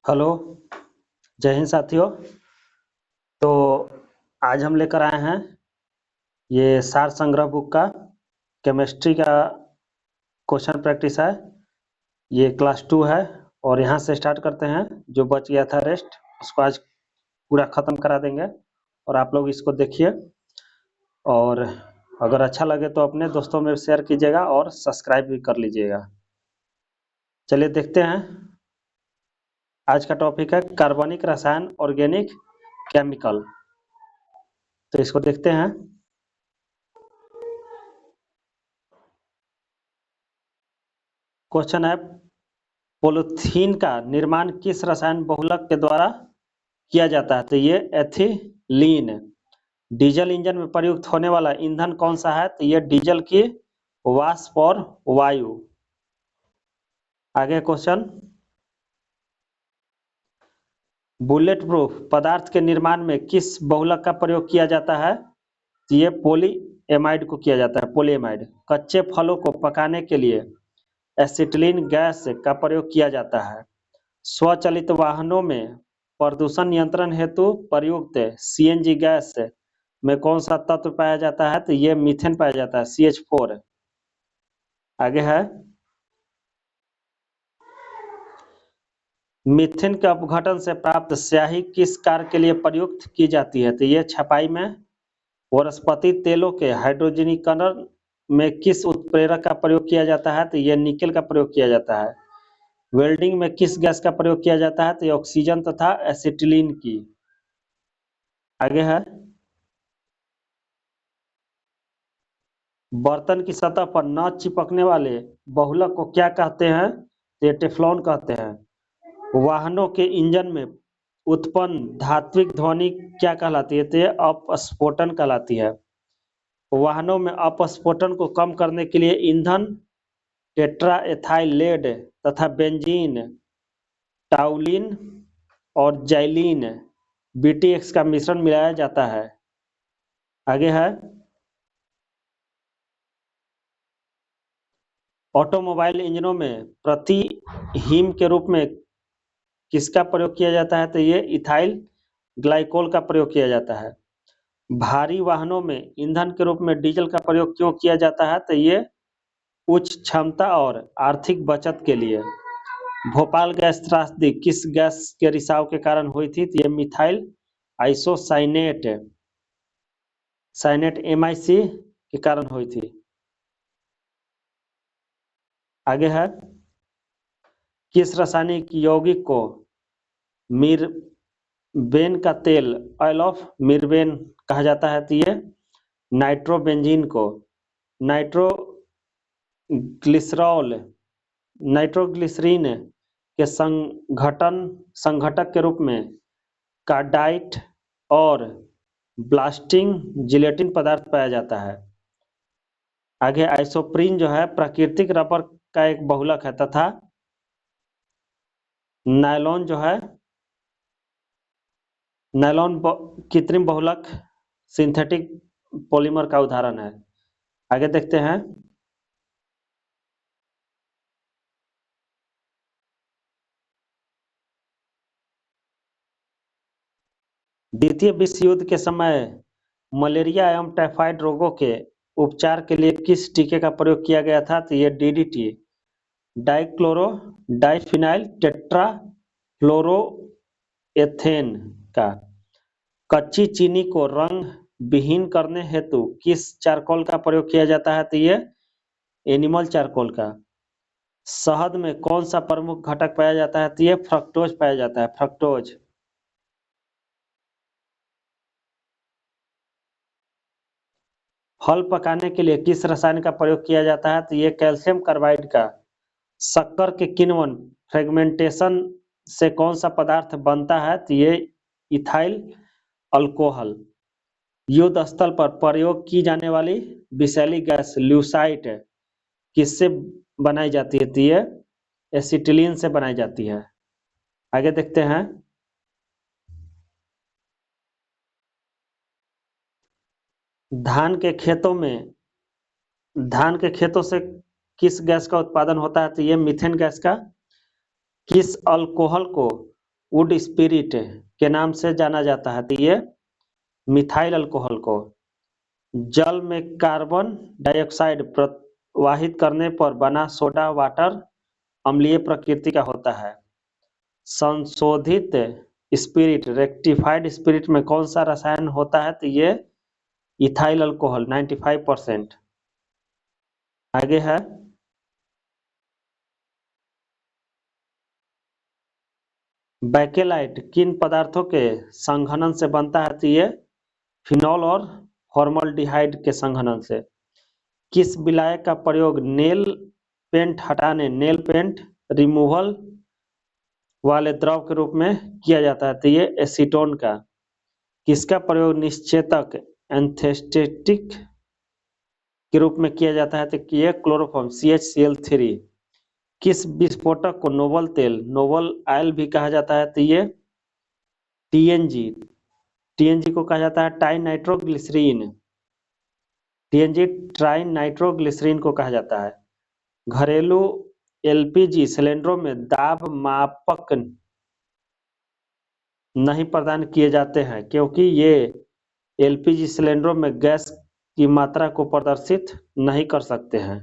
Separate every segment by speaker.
Speaker 1: Hello. जय हिंद साथियों। तो आज हम लेकर आए हैं ये सार संग्रह बुक का केमिस्ट्री का क्वेश्चन प्रैक्टिस है। ये क्लास 2 है और यहाँ से स्टार्ट करते हैं। जो बच गया था रेस्ट उसको आज पूरा ख़त्म करा देंगे और आप लोग इसको देखिए और अगर अच्छा लगे तो अपने दोस्तों में शेयर कीजिएगा और सब्सक्राइब भी कर लीजिएगा। चलिए देखते हैं। आज का टॉपिक है कार्बनिक रसायन, ऑर्गेनिक केमिकल। तो इसको देखते हैं। क्वेश्चन है, पॉलीथीन का निर्माण किस रसायन बहुलक के द्वारा किया जाता है? तो ये एथिलीन। डीजल इंजन में प्रयुक्त होने वाला ईंधन कौन सा है? तो ये डीजल की वाष्प और वायु। आगे क्वेश्चन, बुलेट प्रूफ पदार्थ के निर्माण में किस बहुलक का प्रयोग किया जाता है? तो ये पॉलीएमाइड को किया जाता है, पॉलीएमाइड। कच्चे फलों को पकाने के लिए एसिटिलीन गैस का प्रयोग किया जाता है। स्वचालित वाहनों में प्रदूषण नियंत्रण हेतु प्रयुक्त सीएनजी गैस में कौन सा तत्व पाया जाता है? तो ये मीथेन पाया जाता है, CH4। आगे है, मीथेन के अपघटन से प्राप्त स्याही किस कार्य के लिए प्रयुक्त की जाती है? तो ये छपाई में। वनस्पति तेलों के हाइड्रोजनीकरण में किस उत्प्रेरक का प्रयोग किया जाता है? तो ये निकेल का प्रयोग किया जाता है। वेल्डिंग में किस गैस का प्रयोग किया जाता है? तो ये ऑक्सीजन तथा एसिटिलीन की। आगे है, बर्तन की सतह पर न चिपकने वाले बहुलक को क्या कहते हैं? तो ये टेफ्लॉन कहते हैं। वाहनों के इंजन में उत्पन्न धात्विक ध्वनि क्या कहलाती है? तो ये अपस्फोटन कहलाती है। वाहनों में अपस्फोटन को कम करने के लिए ईंधन टेट्रा एथाइल लेड तथा बेंजीन, टाउलिन और जैलीन BTX का मिश्रण मिलाया जाता है। आगे है, ऑटोमोबाइल इंजनों में प्रतिहीम के रूप में किसका प्रयोग किया जाता है? तो ये इथाइल ग्लाइकोल का प्रयोग किया जाता है। भारी वाहनों में ईंधन के रूप में डीजल का प्रयोग क्यों किया जाता है? तो ये उच्च क्षमता और आर्थिक बचत के लिए। भोपाल गैस त्रासदी किस गैस के रिसाव के कारण हुई थी? तो ये मिथाइल आइसोसाइनेट MIC के कारण हुई थी। आगे है, किस रासायनिक यौगिक को मिरबेन का तेल, ऑयल ऑफ मिरबेन कहा जाता है? तो ये नाइट्रोबेंजीन को। नाइट्रोग्लिसरीन के संघटक के रूप में कार्डाइट और ब्लास्टिंग जिलेटिन पदार्थ पाया जाता है। आगे, आइसोप्रीन जो है प्राकृतिक रबर का एक बहुलक है तथा नायलॉन जो है कृत्रिम बहुलक सिंथेटिक पॉलीमर का उदाहरण है। आगे देखते हैं, द्वितीय विश्व युद्ध के समय मलेरिया एवं टाइफाइड रोगों के उपचार के लिए किस टीके का प्रयोग किया गया था? तो ये DDT, डाइक्लोरो डाइफिनाइल टेट्राफ्लोरोएथेन का। कच्ची चीनी को रंग विहीन करने हेतु किस चारकोल का प्रयोग किया जाता है? तो ये एनिमल चारकोल का। शहद में कौन सा प्रमुख घटक पाया जाता है? तो ये फ्रक्टोज पाया जाता है, फ्रक्टोज। फल पकाने के लिए किस रसायन का प्रयोग किया जाता है? तो ये कैल्शियम कार्बाइड का। शक्कर के किण्वन फ्रेगमेंटेशन से कौन सा पदार्थ बनता है? तो ये इथाइल अल्कोहल। युद्ध स्थल पर प्रयोग की जाने वाली विषैली गैस ल्यूसाइट किससे बनाई जाती है? तो ये एसिटिलीन से बनाई जाती है। आगे देखते हैं, धान के खेतों से किस गैस का उत्पादन होता है? तो ये मीथेन गैस का। किस अल्कोहल को वुड स्पिरिट के नाम से जाना जाता है, तो ये मिथाइल अल्कोहल को। जल में कार्बन डाइऑक्साइड प्रवाहित करने पर बना सोडा वाटर अम्लीय प्रकृति का होता है। संशोधित स्पिरिट रेक्टिफाइड स्पिरिट में कौन सा रसायन होता है, तो ये इथाइल अल्कोहल 95%। आगे है बैकेलाइट किन पदार्थों के संघनन से बनता है, तो ये फिनॉल और फॉर्मल्डिहाइड के संघनन से। किस विलायक का प्रयोग नेल पेंट हटाने नेल पेंट रिमूवल वाले द्रव के रूप में किया जाता है, तो ये एसीटोन का। किसका प्रयोग निश्चेतक एंथेस्टेटिक के रूप में किया जाता है, तो ये क्लोरोफॉर्म CHCl3। किस विस्फोटक को नोबल तेल नोबल ऑयल भी कहा जाता है, तो ये TNG को कहा जाता है trinitroglycerine. TNG trinitroglycerine को कहा जाता है। घरेलू LPG सिलेंडरों में दाब मापक नहीं प्रदान किए जाते हैं, क्योंकि ये LPG सिलेंडरों में गैस की मात्रा को प्रदर्शित नहीं कर सकते हैं।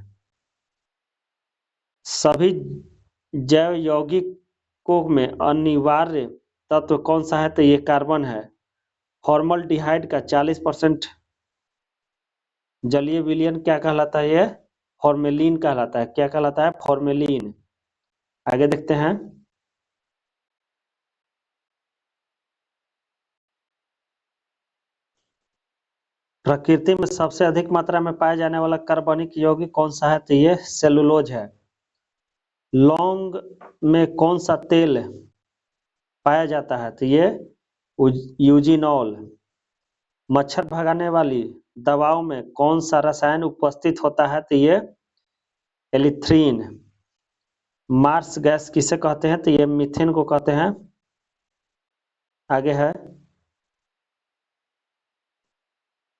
Speaker 1: सभी जैव यौगिकों में अनिवार्य तत्व कौन सा है, तो ये कार्बन है। फॉर्मल्डिहाइड का 40% जलीय विलयन क्या कहलाता है, ये फॉर्मेलिन कहलाता है। क्या कहलाता है, फॉर्मेलिन। आगे देखते हैं प्रकृति में सबसे अधिक मात्रा में पाए जाने वाला कार्बनिक यौगिक कौन सा है, तो ये सेलुलोज है। लौंग में कौन सा तेल पाया जाता है, तो ये यूजिनॉल। मच्छर भगाने वाली दवाओं में कौन सा रसायन उपस्थित होता है, तो ये एलिथ्रीन। मार्स गैस किसे कहते हैं, तो ये मीथेन को कहते हैं। आगे है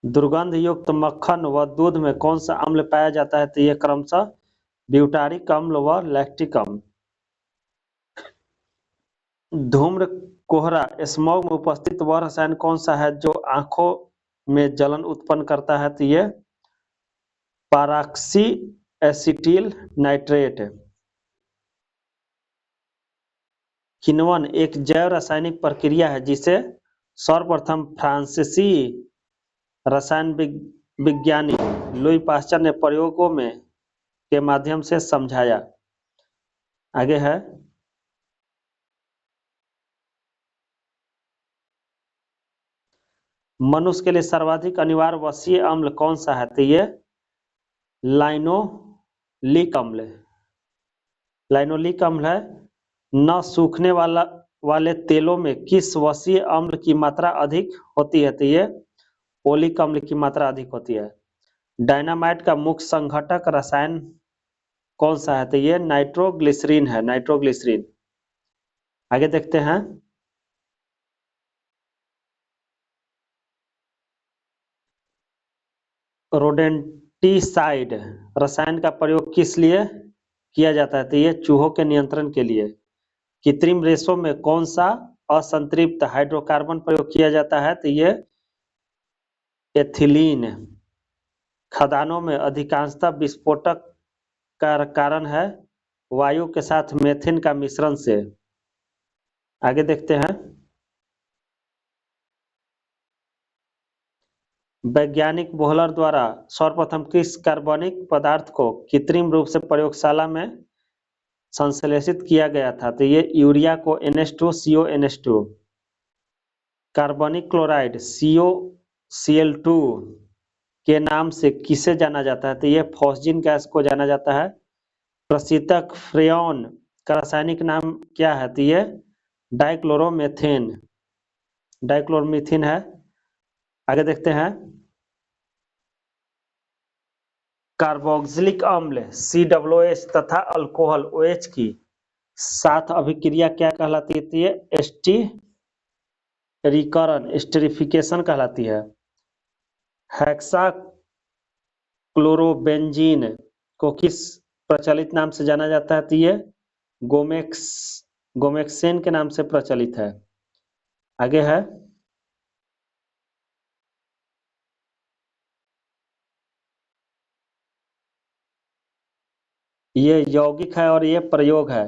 Speaker 1: दुर्गंध युक्त मक्खन व दूध में कौन सा अम्ल पाया जाता है, तो ये क्रमशः ब्यूटारिक अम्ल व लैक्टिक अम्ल। धूम्र कोहरा स्मॉग में उपस्थित वह रसायन कौन सा है जो आंखों में जलन उत्पन्न करता है, तो ये पाराक्सी एसिटिल नाइट्रेट। किण्वन एक जैव रासायनिक प्रक्रिया है जिसे सर्वप्रथम फ्रांसीसी रसायन विज्ञानी लुई पास्चर ने प्रयोगों में के माध्यम से समझाया। आगे है मनुष्य के लिए सर्वाधिक अनिवार्य वसीय अम्ल कौन सा है, तो ये लाइनोलिक अम्ल। लाइनोलिक अम्ल है। न सूखने वाले तेलों में किस वसीय अम्ल की मात्रा अधिक होती है, तो ये ओलिक अम्ल की मात्रा अधिक होती है। डायनामाइट का मुख्य संघटक रसायन कौन सा है, तो ये नाइट्रोग्लिसरीन है, नाइट्रोग्लिसरीन। आगे देखते हैं रोडेंटिसाइड रसायन का प्रयोग किस लिए किया जाता है, तो ये चूहों के नियंत्रण के लिए। कृत्रिम रेशों में कौन सा असंतृप्त हाइड्रोकार्बन प्रयोग किया जाता है, तो ये एथिलीन। खदानों में अधिकांशतः विस्फोटक का कारण है वायु के साथ मेथेन का मिश्रण से। आगे देखते हैं वैज्ञानिक बोहलर द्वारा सर्वप्रथम किस कार्बनिक पदार्थ को कृत्रिम रूप से प्रयोगशाला में संश्लेषित किया गया था, तो ये यूरिया को NH2CONH2। कार्बनिक क्लोराइड COCl2 के नाम से किसे जाना जाता है, तो ये फॉस्जिन गैस को जाना जाता है। प्रशीतक फ्रेयॉन का रासायनिक नाम क्या है, तो ये डाइक्लोरोमेथेन डाइक्लोरोमीथेन है। आगे देखते हैं कार्बोक्सिलिक अम्ल COOH तथा अल्कोहल OH की साथ अभिक्रिया क्या कहलाती है, तो ये एस्टेरिफिकेशन कहलाती है। हेक्साक्लोरोबेंजीन को किस प्रचलित नाम से जाना जाता है, तो ये गोमेक्स गोमेक्सेन के नाम से प्रचलित है। आगे है ये यौगिक है और ये प्रयोग है।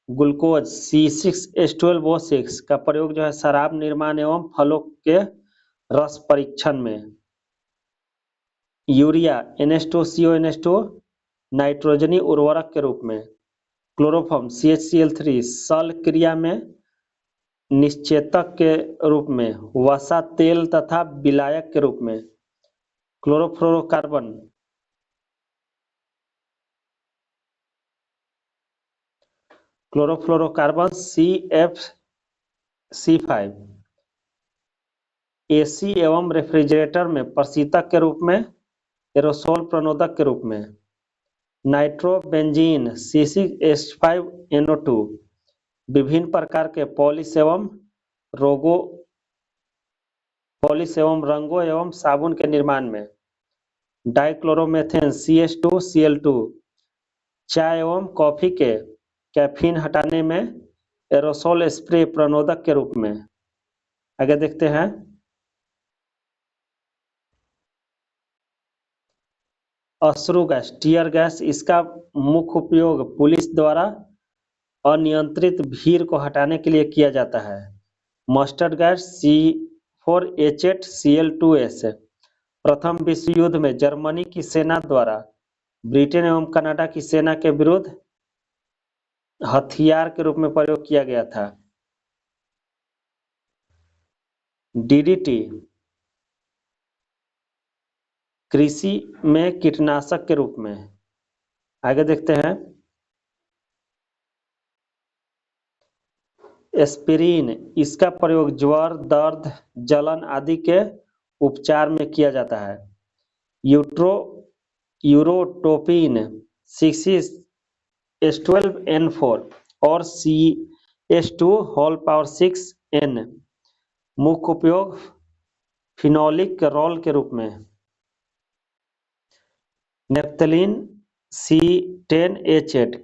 Speaker 1: ग्लूकोज C6H12O6 का प्रयोग जो है शराब निर्माण एवं फलों के रस परीक्षण में। यूरिया NH2CO NH2 नाइट्रोजनी उर्वरक के रूप में। क्लोरोफॉर्म CHCl3 सल क्रिया में निश्चेतक के रूप में। वसा तेल तथा विलायक के रूप में। क्लोरोफ्लोरोकार्बन CFC5 एसी एवं रेफ्रिजरेटर में प्रशीतक के रूप में। एरोसोल प्रणोदक के रूप में। नाइट्रोबेंजीन C6H5NO2 विभिन्न प्रकार के पॉलिश एवं रंगों एवं साबुन के निर्माण में। डाइक्लोरोमेथेन CH2Cl2 चाय एवं कॉफी के कैफीन हटाने में। एरोसोल स्प्रे प्रणोदक के रूप में। आगे देखते हैं अश्रु गैस टीयर गैस। इसका मुख्य उपयोग पुलिस द्वारा अनियंत्रित भीड़ को हटाने के लिए किया जाता है। मस्टर्ड गैस C4H8Cl2S प्रथम विश्व युद्ध में जर्मनी की सेना द्वारा ब्रिटेन एवं कनाडा की सेना के विरुद्ध हथियार के रूप में प्रयोग किया गया था। DDT कृषि में कीटनाशक के रूप में। आगे देखते हैं एस्पिरिन। इसका प्रयोग ज्वर, दर्द, जलन आदि के उपचार में किया जाता है। यूरोटोपिन 6H12N4 और CH2 6N मुख्य उपयोग फिनोलिक रोल के रूप में। नेप्थलीन C10H8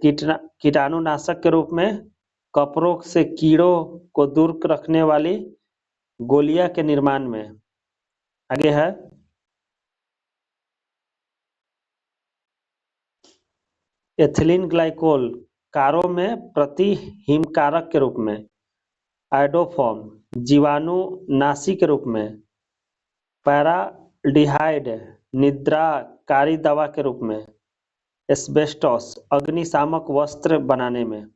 Speaker 1: कीटाणुनाशक के रूप में। कपड़ों से कीड़ों को दूर रखने वाली गोलियां के निर्माण में। आगे है एथिलीन ग्लाइकोल कारों में प्रतिहिमकारक के रूप में। आइडोफॉर्म जीवाणुनाशी के रूप में। पैराल्डिहाइड निद्राकारी दवा के रूप में। एस्बेस्टोस अग्निशामक वस्त्र बनाने में।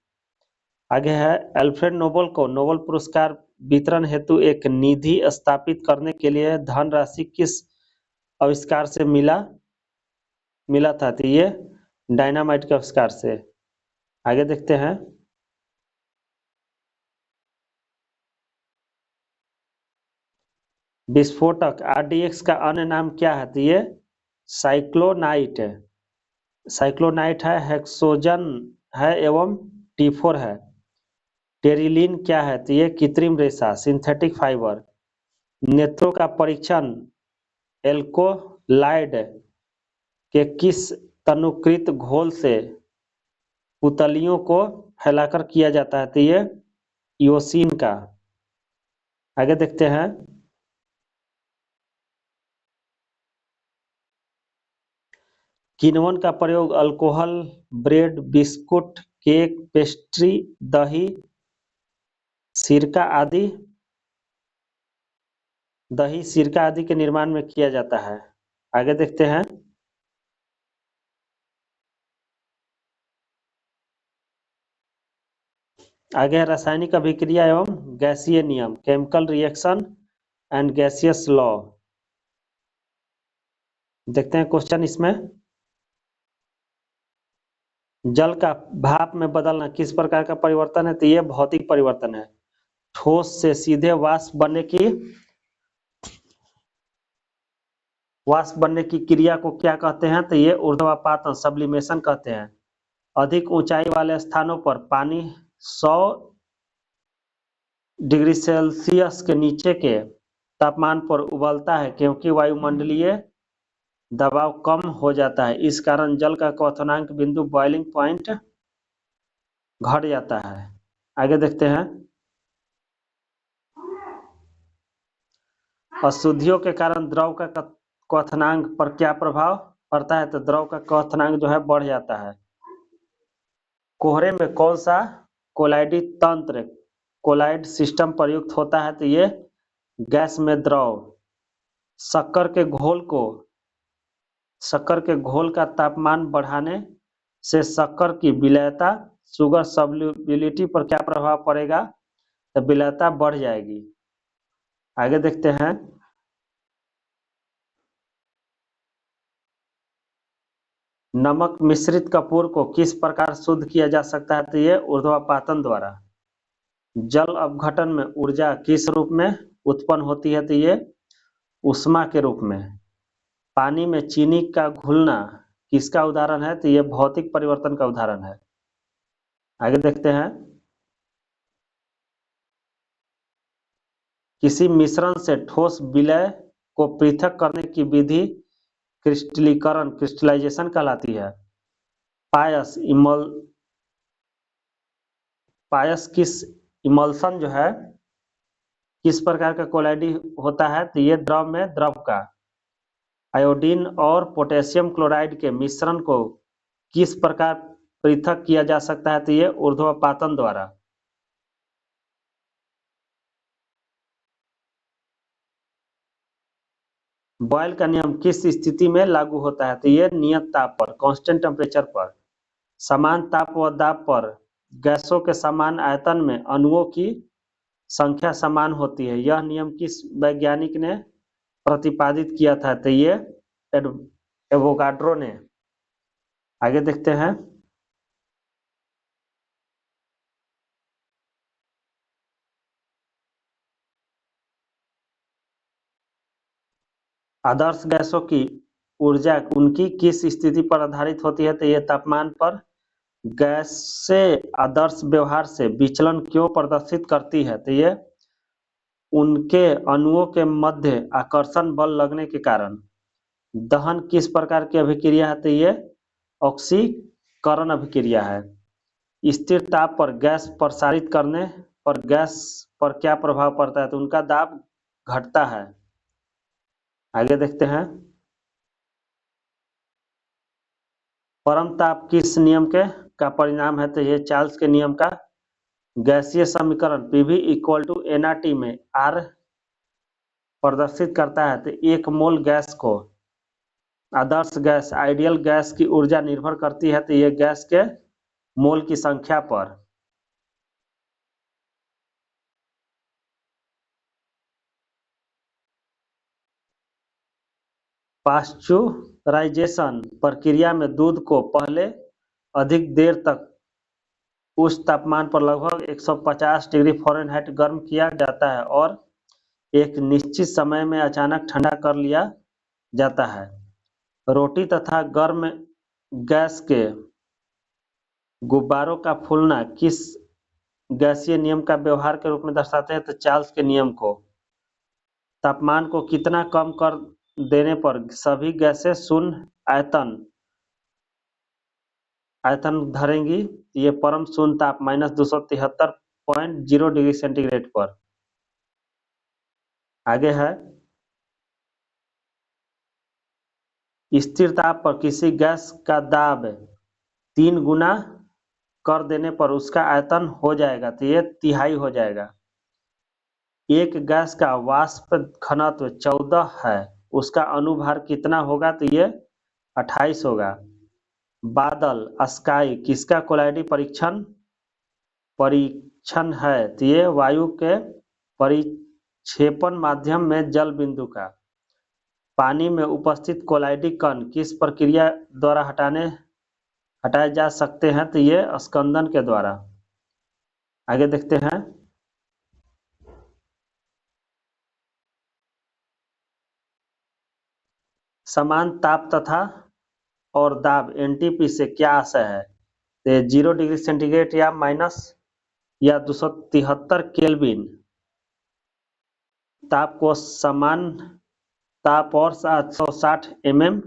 Speaker 1: आगे है अल्फ्रेड नोबेल को नोबेल पुरस्कार वितरण हेतु एक निधि स्थापित करने के लिए धनराशि किस आविष्कार से मिला था? तो ये डायनामाइट के आविष्कार से। आगे देखते हैं विस्फोटक RDX का अन्य नाम क्या है? तो ये साइक्लोनाइट है, हेक्सोजन है एवं T4 है। टेरिलीन क्या है? तो ये कृत्रिम रेशा सिंथेटिक फाइबर। नेत्रों का परीक्षण एल्कोलाइड के किस तनुकृत घोल से पुतलियों को फैलाकर किया जाता है? तो ये योसिन का। आगे देखते हैं किण्वन का प्रयोग alcohol, bread, biscuit, cake, pastry, दही, सिरका आदि के निर्माण में किया जाता है। आगे देखते हैं आगे है रासायनिक अभिक्रिया एवं गैसीय नियम, chemical reaction and gaseous law. देखते हैं क्वेश्चन इसमें जल का भाप में बदलना किस प्रकार का परिवर्तन है? तो ये भौतिक परिवर्तन है। ठोस से सीधे वाष्प बनने की क्रिया को क्या कहते हैं? तो ये ऊर्ध्वापातन सब्लिमेशन कहते हैं। अधिक ऊंचाई वाले स्थानों पर पानी 100 डिग्री सेल्सियस के नीचे के तापमान पर उबलता है क्योंकि वायुमंडलीय दबाव कम हो जाता है। इस कारण जल का क्वथनांक बिंदु बॉइलिंग पॉइंट घट जाता है। आगे देखते हैं। अशुद्धियों के कारण द्रव का क्वथनांक पर क्या प्रभाव पड़ता है? तो द्रव का क्वथनांक जो है बढ़ जाता है। कोहरे में कौन सा कोलाइडी तंत्र कोलाइड सिस्टम प्रयुक्त होता है? तो ये गैस में द्रव। शक्कर के घोल का तापमान बढ़ाने से शक्कर की विलयता शुगर सॉल्युबिलिटी पर क्या प्रभाव पड़ेगा? तो विलयता बढ़ जाएगी। आगे देखते हैं। नमक मिश्रित कपूर को किस प्रकार शुद्ध किया जा सकता है? तो ये ऊर्ध्वपातन द्वारा। जल अपघटन में ऊर्जा किस रूप में उत्पन्न होती है? तो ये ऊष्मा के रूप में। पानी में चीनी का घुलना किसका उदाहरण है? तो ये भौतिक परिवर्तन का उदाहरण है। आगे देखते हैं। किसी मिश्रण से ठोस विलय को पृथक करने की विधि क्रिस्टलाइजेशन कहलाती है। पायस किस इमल्सन जो है किस प्रकार का कोलाइडी होता है? तो ये द्रव में द्रव का। आयोडीन और पोटेशियम क्लोराइड के मिश्रण को किस प्रकार पृथक किया जा सकता है? तो ये ऊर्ध्वपातन द्वारा। बॉयल का नियम किस स्थिति में लागू होता है? तो ये नियत ताप पर, कांस्टेंट टेम्परेचर पर। समान ताप व दाब पर गैसों के समान आयतन में अणुओं की संख्या समान होती है। यह नियम किस वैज्ञानिक ने प्रतिपादित किया था? तो ये एवोगाड्रो ने। आगे देखते हैं। आदर्श गैसों की ऊर्जा उनकी किस स्थिति पर आधारित होती है? तो ये तापमान पर। गैस से आदर्श व्यवहार से विचलन क्यों प्रदर्शित करती है? तो ये उनके अणुओं के मध्य आकर्षण बल लगने के कारण। दहन किस प्रकार की अभिक्रिया है? तो ये ऑक्सीकरण अभिक्रिया है। स्थिर ताप पर गैस प्रसारित करने पर गैस पर क्या प्रभाव पड़ता है? तो उनका दाब घटता है। आगे देखते हैं। परम ताप किस नियम का परिणाम है? तो ये चार्ल्स के नियम का। गैसीय समीकरण पीवी इक्वल टू एनआरटी में आर प्रदर्शित करता है। तो एक मोल गैस को आदर्श गैस आइडियल गैस की ऊर्जा निर्भर करती है। तो ये गैस के मोल की संख्या पर। पाश्चुराइजेशन प्रक्रिया में दूध को पहले अधिक देर तक उच्च तापमान पर लगभग 150 डिग्री फ़ारेनहाइट गर्म किया जाता है और एक निश्चित समय में अचानक ठंडा कर लिया जाता है। रोटी तथा गर्म गैस के गुब्बारों का फूलना किस गैसीय नियम का व्यवहार के रूप में दर्शाते हैं? तो चार्ल्स के नियम को। तापमान को कितना कम कर देने पर सभी गैसें शून्य आयतन धरेंगी? ये परम शून्य ताप -273.0 डिग्री सेंटीग्रेड पर। आगे है। स्थिर ताप पर किसी गैस का दाब 3 गुना कर देने पर उसका आयतन हो जाएगा। तो ये तिहाई हो जाएगा। एक गैस का वाष्प घनत्व 14 है, उसका अनुभार कितना होगा? तो ये 28 होगा। बादल स्काई किसका कोलाइडी परीक्षण है? तो ये वायु के परिक्षेपण माध्यम में जल बिंदु का। पानी में उपस्थित कोलाइडी कण किस प्रक्रिया द्वारा हटाए जा सकते हैं? तो ये स्कंदन के द्वारा। आगे देखते हैं। समान ताप तथा और दाब एनटीपी से क्या आशय है? तो 0 डिग्री सेंटीग्रेड या 273 केल्विन ताप को समान ताप और 760 mm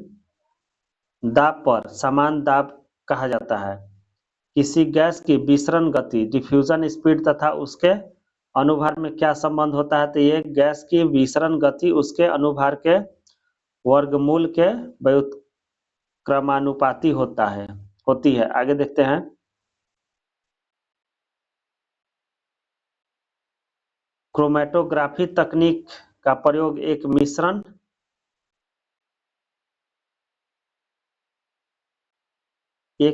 Speaker 1: दाब पर समान दाब कहा जाता है। किसी गैस की विसरण गति, डिफ्यूजन स्पीड तथा उसके अनुभार में क्या संबंध होता है? तो ये गैस की विसरण गति उसके अनुभार के वर्गमूल के व्युत्क्रमानुपाती होती है। आगे देखते हैं। क्रोमेटोग्राफी तकनीक का प्रयोग एक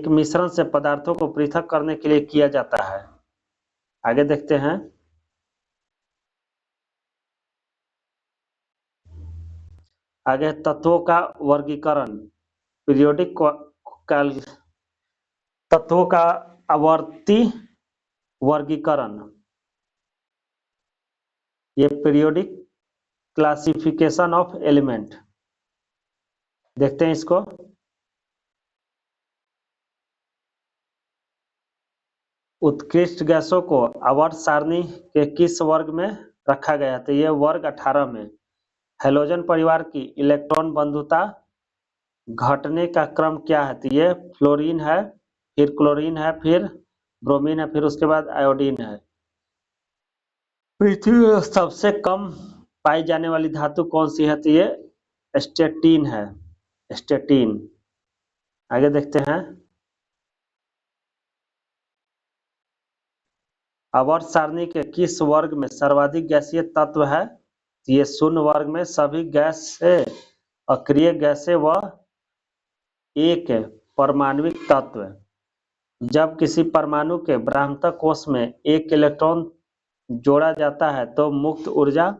Speaker 1: मिश्रण से पदार्थों को पृथक करने के लिए किया जाता है। आगे देखते हैं। आगे तत्वों का वर्गीकरण, पीरियोडिक तत्वों का आवर्ती वर्गीकरण, ये पीरियोडिक क्लासिफिकेशन ऑफ एलिमेंट। देखते हैं इसको। उत्कृष्ट गैसों को आवर्त सारणी के किस वर्ग में रखा गया? तो ये वर्ग 18 में। हैलोजन परिवार की इलेक्ट्रॉन बंधुता घटने का क्रम क्या है? तो ये फ्लोरीन है, फिर क्लोरीन है, फिर ब्रोमीन है, फिर उसके बाद आयोडीन है। पृथ्वी में सबसे कम पाई जाने वाली धातु कौन सी है? तो ये स्टेटिन है, स्टेटिन। आगे देखते हैं। आवर्त सारणी के किस वर्ग में सर्वाधिक गैसीय तत्व है? ये शून्य वर्ग में सभी गैस से अक्रिय गैसें व एक परमाणविक तत्व। जब किसी परमाणु के ब्राह्मणक कोश में एक इलेक्ट्रॉन जोड़ा जाता है तो मुक्त ऊर्जा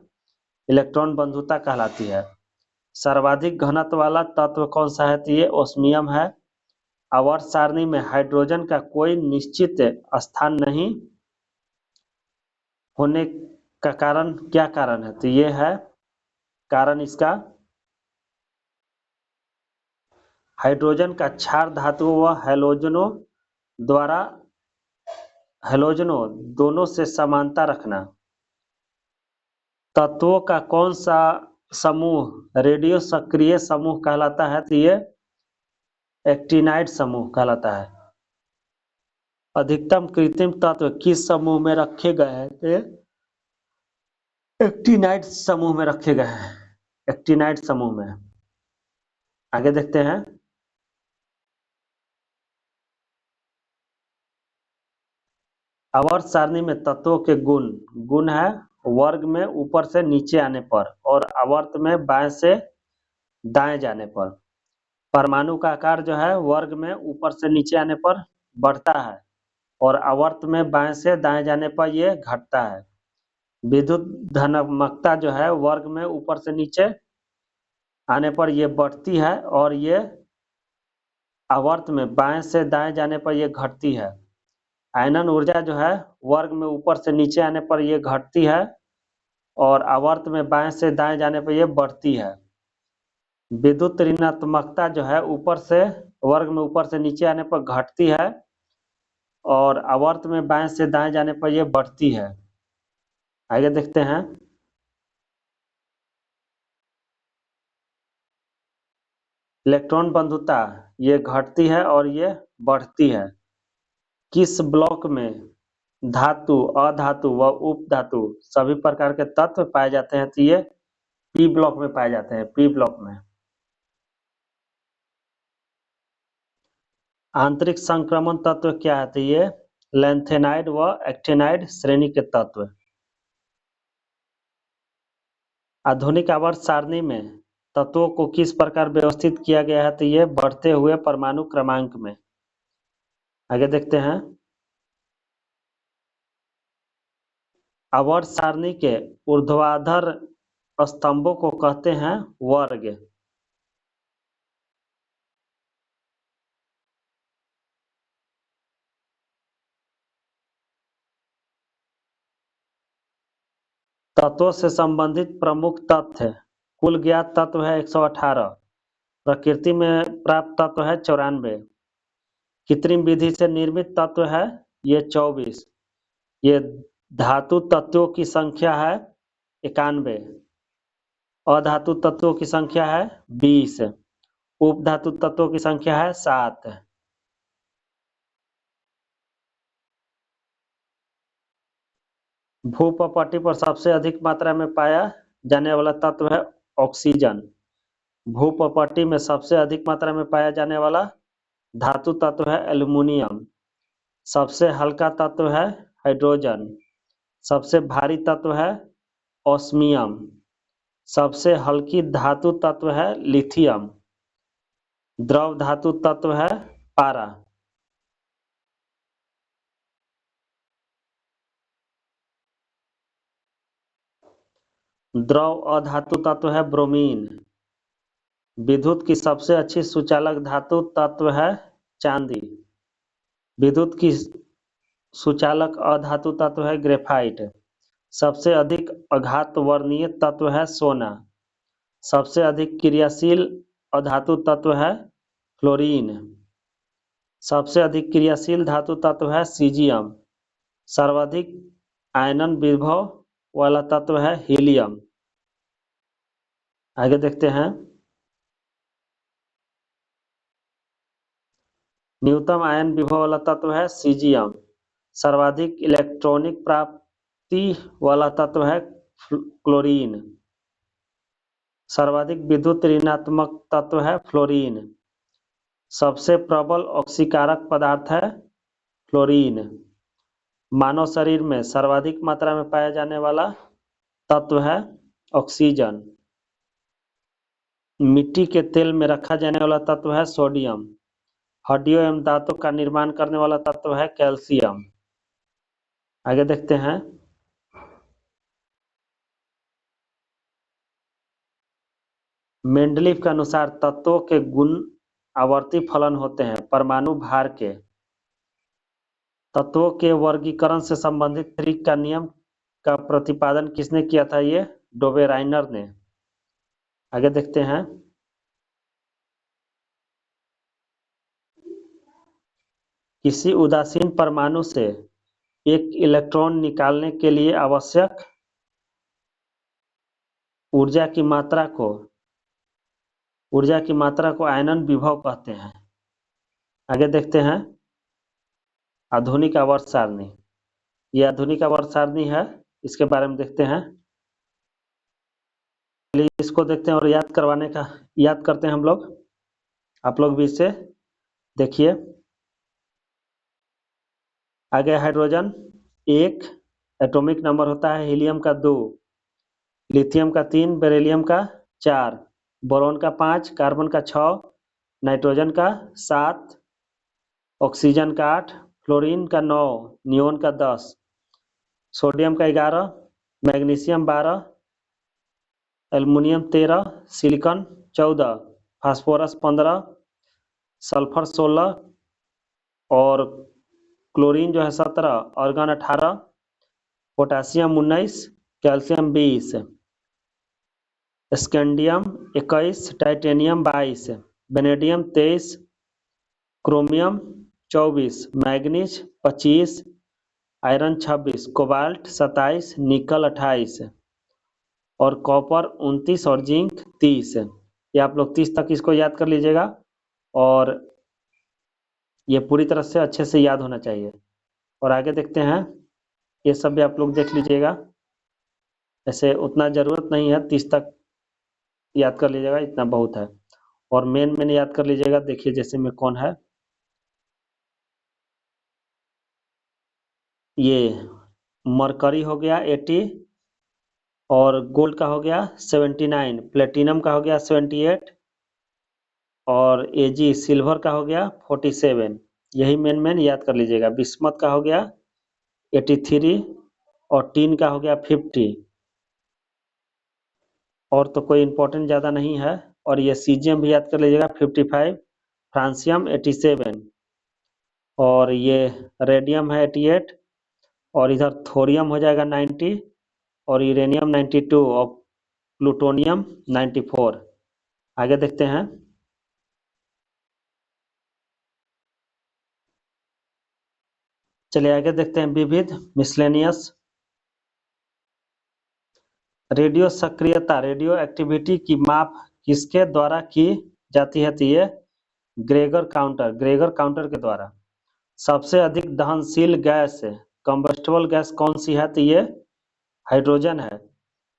Speaker 1: इलेक्ट्रॉन बंधुता कहलाती है। सर्वाधिक घनत्व वाला तत्व कौन सा है? तो ये ओस्मियम है। आवर्त सारणी में हाइड्रोजन का कोई निश्चित स्थान नहीं होने का कारण क्या कारण है? तो ये है कारण इसका हाइड्रोजन का क्षार धातुओं व हैलोजनों दोनों से समानता रखना। तत्वों का कौन सा समूह रेडियो सक्रिय समूह कहलाता है? तो ये एक्टिनाइड समूह कहलाता है। अधिकतम कृत्रिम तत्व किस समूह में रखे गए हैं? तो ये एक्टिनाइड समूह में रखे गए हैं, एक्टिनाइड समूह में। आगे देखते हैं। आवर्त सारणी में तत्वों के गुण है वर्ग में ऊपर से नीचे आने पर और आवर्त में बाएं से दाएं जाने पर। परमाणु का आकार जो है वर्ग में ऊपर से नीचे आने पर बढ़ता है और आवर्त में बाएं से दाएं जाने पर यह घटता है। विद्युत धनात्मकता जो है वर्ग में ऊपर से नीचे आने पर यह बढ़ती है और ये आवर्त में बाएं से दाएं जाने पर यह घटती है। आयनन ऊर्जा जो है वर्ग में ऊपर से नीचे आने पर यह घटती है और आवर्त में बाएं से दाएं जाने पर यह बढ़ती है। विद्युत ऋणात्मकता जो है ऊपर से वर्ग में ऊपर से नीचे आने पर घटती है और आवर्त में बाएं से दाएं जाने पर यह बढ़ती है। आगे देखते हैं। इलेक्ट्रॉन बंधुता ये घटती है और ये बढ़ती है। किस ब्लॉक में धातु, अधातु व उपधातु सभी प्रकार के तत्व पाए जाते हैं? तो ये पी ब्लॉक में पाए जाते हैं, पी ब्लॉक में। आंतरिक संक्रमण तत्व क्या है? तो ये लैंथेनाइड व एक्टिनाइड श्रेणी के तत्व। आधुनिक आवर्त सारणी में तत्वों को किस प्रकार व्यवस्थित किया गया है? तो ये बढ़ते हुए परमाणु क्रमांक में। आगे देखते हैं। आवर्त सारणी के ऊर्ध्वाधर स्तंभों को कहते हैं वर्ग। तत्वों से संबंधित प्रमुख तथ्य। कुल ज्ञात तत्व है 118, प्रकृति में प्राप्त तत्व है 94, कृत्रिम विधि से निर्मित तत्व है ये 24, ये धातु तत्वों की संख्या है 91, अधातु तत्वों की संख्या है 20, उपधातु तत्वों की संख्या है 7। भूप्रपट्टी पर सबसे अधिक मात्रा में पाया जाने वाला तत्व है ऑक्सीजन। भूप्रपट्टी में सबसे अधिक मात्रा में पाया जाने वाला धातु तत्व है एल्युमिनियम। सबसे हल्का तत्व है हाइड्रोजन। सबसे भारी तत्व है ऑस्मियम। सबसे हल्की धातु तत्व है लिथियम। द्रव धातु तत्व है पारा। द्रव अधातु तत्व है ब्रोमीन। विद्युत की सबसे अच्छी सुचालक धातु तत्व है चांदी। विद्युत की सुचालक अधातु तत्व है ग्रेफाइट। सबसे अधिक आघात वर्णीय तत्व है सोना। सबसे अधिक क्रियाशील अधातु तत्व है फ्लोरीन। सबसे अधिक क्रियाशील धातु तत्व है सीजियम। सर्वाधिक आयनन विभव वाला तत्व है हीलियम। आगे देखते हैं। न्यूनतम आयन विभव वाला तत्व है सीजियम। सर्वाधिक इलेक्ट्रॉनिक प्राप्ति वाला तत्व है क्लोरीन। सर्वाधिक विद्युत ऋणात्मक तत्व है फ्लोरीन। सबसे प्रबल ऑक्सीकारक पदार्थ है फ्लोरीन। मानव शरीर में सर्वाधिक मात्रा में पाया जाने वाला तत्व है ऑक्सीजन। मिट्टी के तेल में रखा जाने वाला तत्व है सोडियम। हड्डियों एवं दांतों का निर्माण करने वाला तत्व है कैल्शियम। आगे देखते हैं। मेंडलीफ के अनुसार तत्वों के गुण आवर्ती फलन होते हैं परमाणु भार के। तत्वों के वर्गीकरण से संबंधित क्रिक का नियम का प्रतिपादन किसने किया था? ये डोबेराइनर ने। आगे देखते हैं। किसी उदासीन परमाणु से एक इलेक्ट्रॉन निकालने के लिए आवश्यक ऊर्जा की मात्रा को आयनन विभव कहते हैं। आगे देखते हैं। आधुनिक आवर्त सारणी। यह आधुनिक आवर्त सारणी है, इसके बारे में देखते हैं। इसको देखते हैं और याद करते हैं हम लोग। आप लोग भी इसे देखिए। आगे हाइड्रोजन 1 एटॉमिक नंबर होता है, हीलियम का 2, लिथियम का 3, बेरिलियम का 4, बोरॉन का 5, कार्बन का 6, नाइट्रोजन का 7, ऑक्सीजन का 8, फ्लोरीन का 9, नियोन का 10, सोडियम का 11, magnesium 12, aluminium 13, silicon 14, phosphorus 15, sulphur 16 और क्लोरीन जो है 17, argon 18, potassium 19, calcium 20, scandium 21, titanium 22, vanadium 23, chromium 24, manganese 25, iron 26, cobalt 27, nickel 28 और कॉपर 29 और जिंक 30। ये आप लोग 30 तक इसको याद कर लीजिएगा और ये पूरी तरह से अच्छे से याद होना चाहिए। और आगे देखते हैं। ये सब भी आप लोग देख लीजिएगा। ऐसे उतना जरूरत नहीं है, 30 तक याद कर लीजिएगा, इतना बहुत है। और मेन याद कर लीजिएगा। देखिए जैसे में कौन है, ये मरकरी हो गया 80 और गोल्ड का हो गया 79, प्लेटिनम का हो गया 78 और एजी सिल्वर का हो गया 47। यही मेन याद कर लीजिएगा। बिस्मत का हो गया 83 और टीन का हो गया 50। और तो कोई इंपॉर्टेंट ज़्यादा नहीं है। और ये सीजियम भी याद कर लीजिएगा 55, फ्रांसियम 87 और ये रेडियम है 88 और इधर थोरियम हो जाएगा 90 और यूरेनियम 92 और प्लूटोनियम 94। आगे देखते हैं। चलिए आगे देखते हैं। विविध मिसलेनियस। रेडियो सक्रियता, रेडियो एक्टिविटी की माप किसके द्वारा की जाती है? तो ये ग्रेगर काउंटर के द्वारा। सबसे अधिक दहनशील गैस कंबस्टेबल गैस कौन सी है? तो ये हाइड्रोजन है।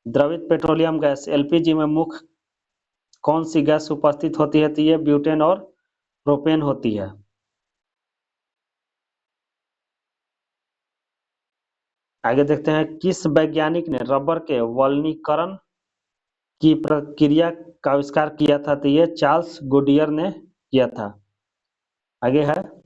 Speaker 1: द्रवित पेट्रोलियम गैस एलपीजी में मुख्य कौन सी गैस उपस्थित होती है? तो ये ब्यूटेन और प्रोपेन होती है। आगे देखते हैं, किस वैज्ञानिक ने रबर के वल्कनीकरण की प्रक्रिया का आविष्कार किया था? तो ये चार्ल्स गुडियर ने किया था। आगे है,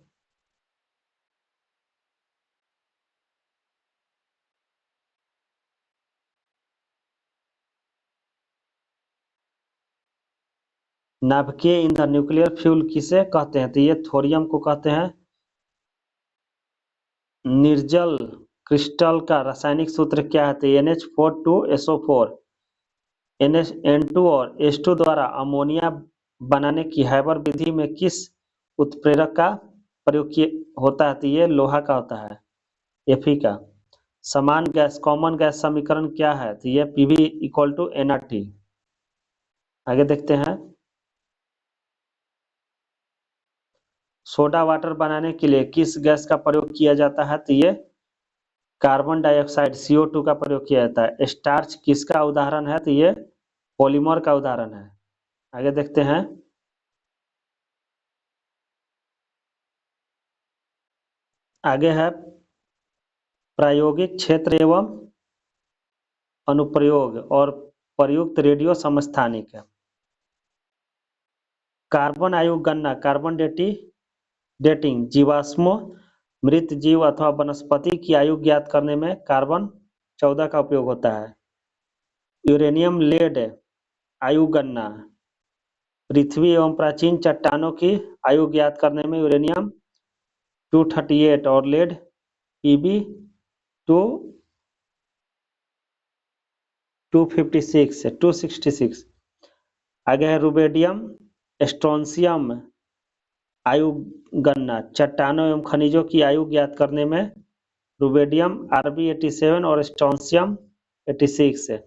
Speaker 1: नाभिकीय ईंधन न्यूक्लियर फ्यूल किसे कहते हैं? तो ये थोरियम को कहते हैं। निर्जल क्रिस्टल का रासायनिक सूत्र क्या है? तो NH4 2SO4। NH N2 और H2 द्वारा अमोनिया बनाने की हैबर विधि में किस उत्प्रेरक का प्रयोग होता है? तो ये लोहा का होता है, Fe का। समान गैस कॉमन गैस समीकरण क्या है? तो ये Pv = NRT। आगे देखते हैं, सोडा वाटर बनाने के लिए किस गैस का प्रयोग किया जाता है? तो ये कार्बन डाइऑक्साइड CO2 का प्रयोग किया जाता है। स्टार्च किसका उदाहरण है? तो ये पॉलीमर का उदाहरण है। आगे देखते हैं, आगे है प्रायोगिक क्षेत्र एवं अनुप्रयोग और प्रयुक्त रेडियो समस्थानिक। कार्बन आयु गणना कार्बन डेटिंग जीवाश्मों, मृत जीव अथवा वनस्पति की आयु ज्ञात करने में कार्बन 14 का उपयोग होता है। यूरेनियम लेड आयु गणना पृथ्वी एवं प्राचीन चट्टानों की आयु ज्ञात करने में यूरेनियम 238 और लेड Pb 266। आगे है रुबेडियम स्ट्रोंसियम आयु गणना चट्टानों एवं खनिजों की आयु ज्ञात करने में रुबेडियम Rb 87 और स्ट्रोंसियम 86।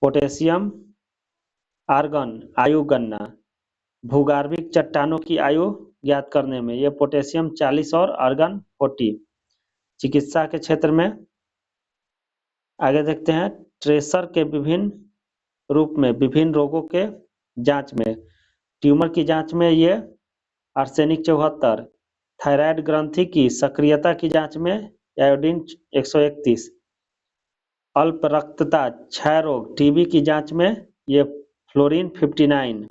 Speaker 1: पोटेशियम आर्गन आयु गणना भूगर्भिक चट्टानों की आयु ज्ञात करने में ये पोटेशियम 40 और आर्गन 40। चिकित्सा के क्षेत्र में आगे देखते हैं, ट्रेसर के विभिन्न रूप में विभिन्न रोगों के जांच में ट्यूमर की जांच में ये आर्सेनिक 74, थायराइड ग्रंथि की सक्रियता की जांच में आयोडीन 131, अल्प रक्तता क्षय रोग टीबी की जांच में ये फ्लोरीन 59,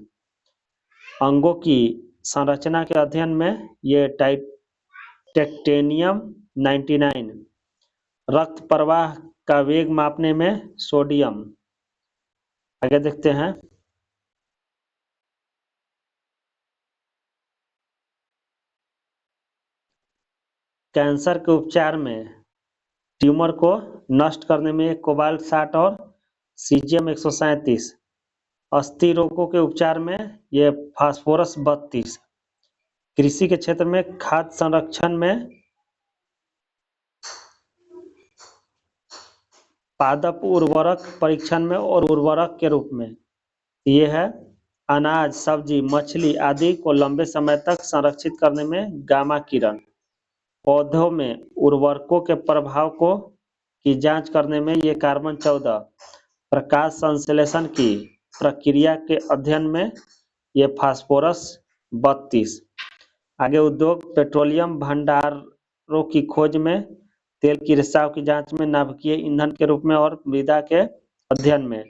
Speaker 1: अंगों की संरचना के अध्ययन में ये टेक्टेनियम 99, रक्त प्रवाह का वेग मापने में सोडियम। आगे देखते हैं, कैंसर के उपचार में ट्यूमर को नष्ट करने में कोबाल्ट 60 और सीजियम 137, अस्थि रोगों के उपचार में ये फास्फोरस 32, कृषि के क्षेत्र में खाद्य संरक्षण में पादप उर्वरक परीक्षण में और उर्वरक के रूप में ये है अनाज सब्जी मछली आदि को लंबे समय तक संरक्षित करने में गामा किरण, पौधों में उर्वरकों के प्रभाव को की जांच करने में ये कार्बन 14, प्रकाश संश्लेषण की प्रक्रिया के अध्ययन में ये फास्फोरस 32। आगे उद्योग पेट्रोलियम भंडारों की खोज में तेल की रिसाव की जांच में नाभिकीय ईंधन के रूप में और मृदा के अध्ययन में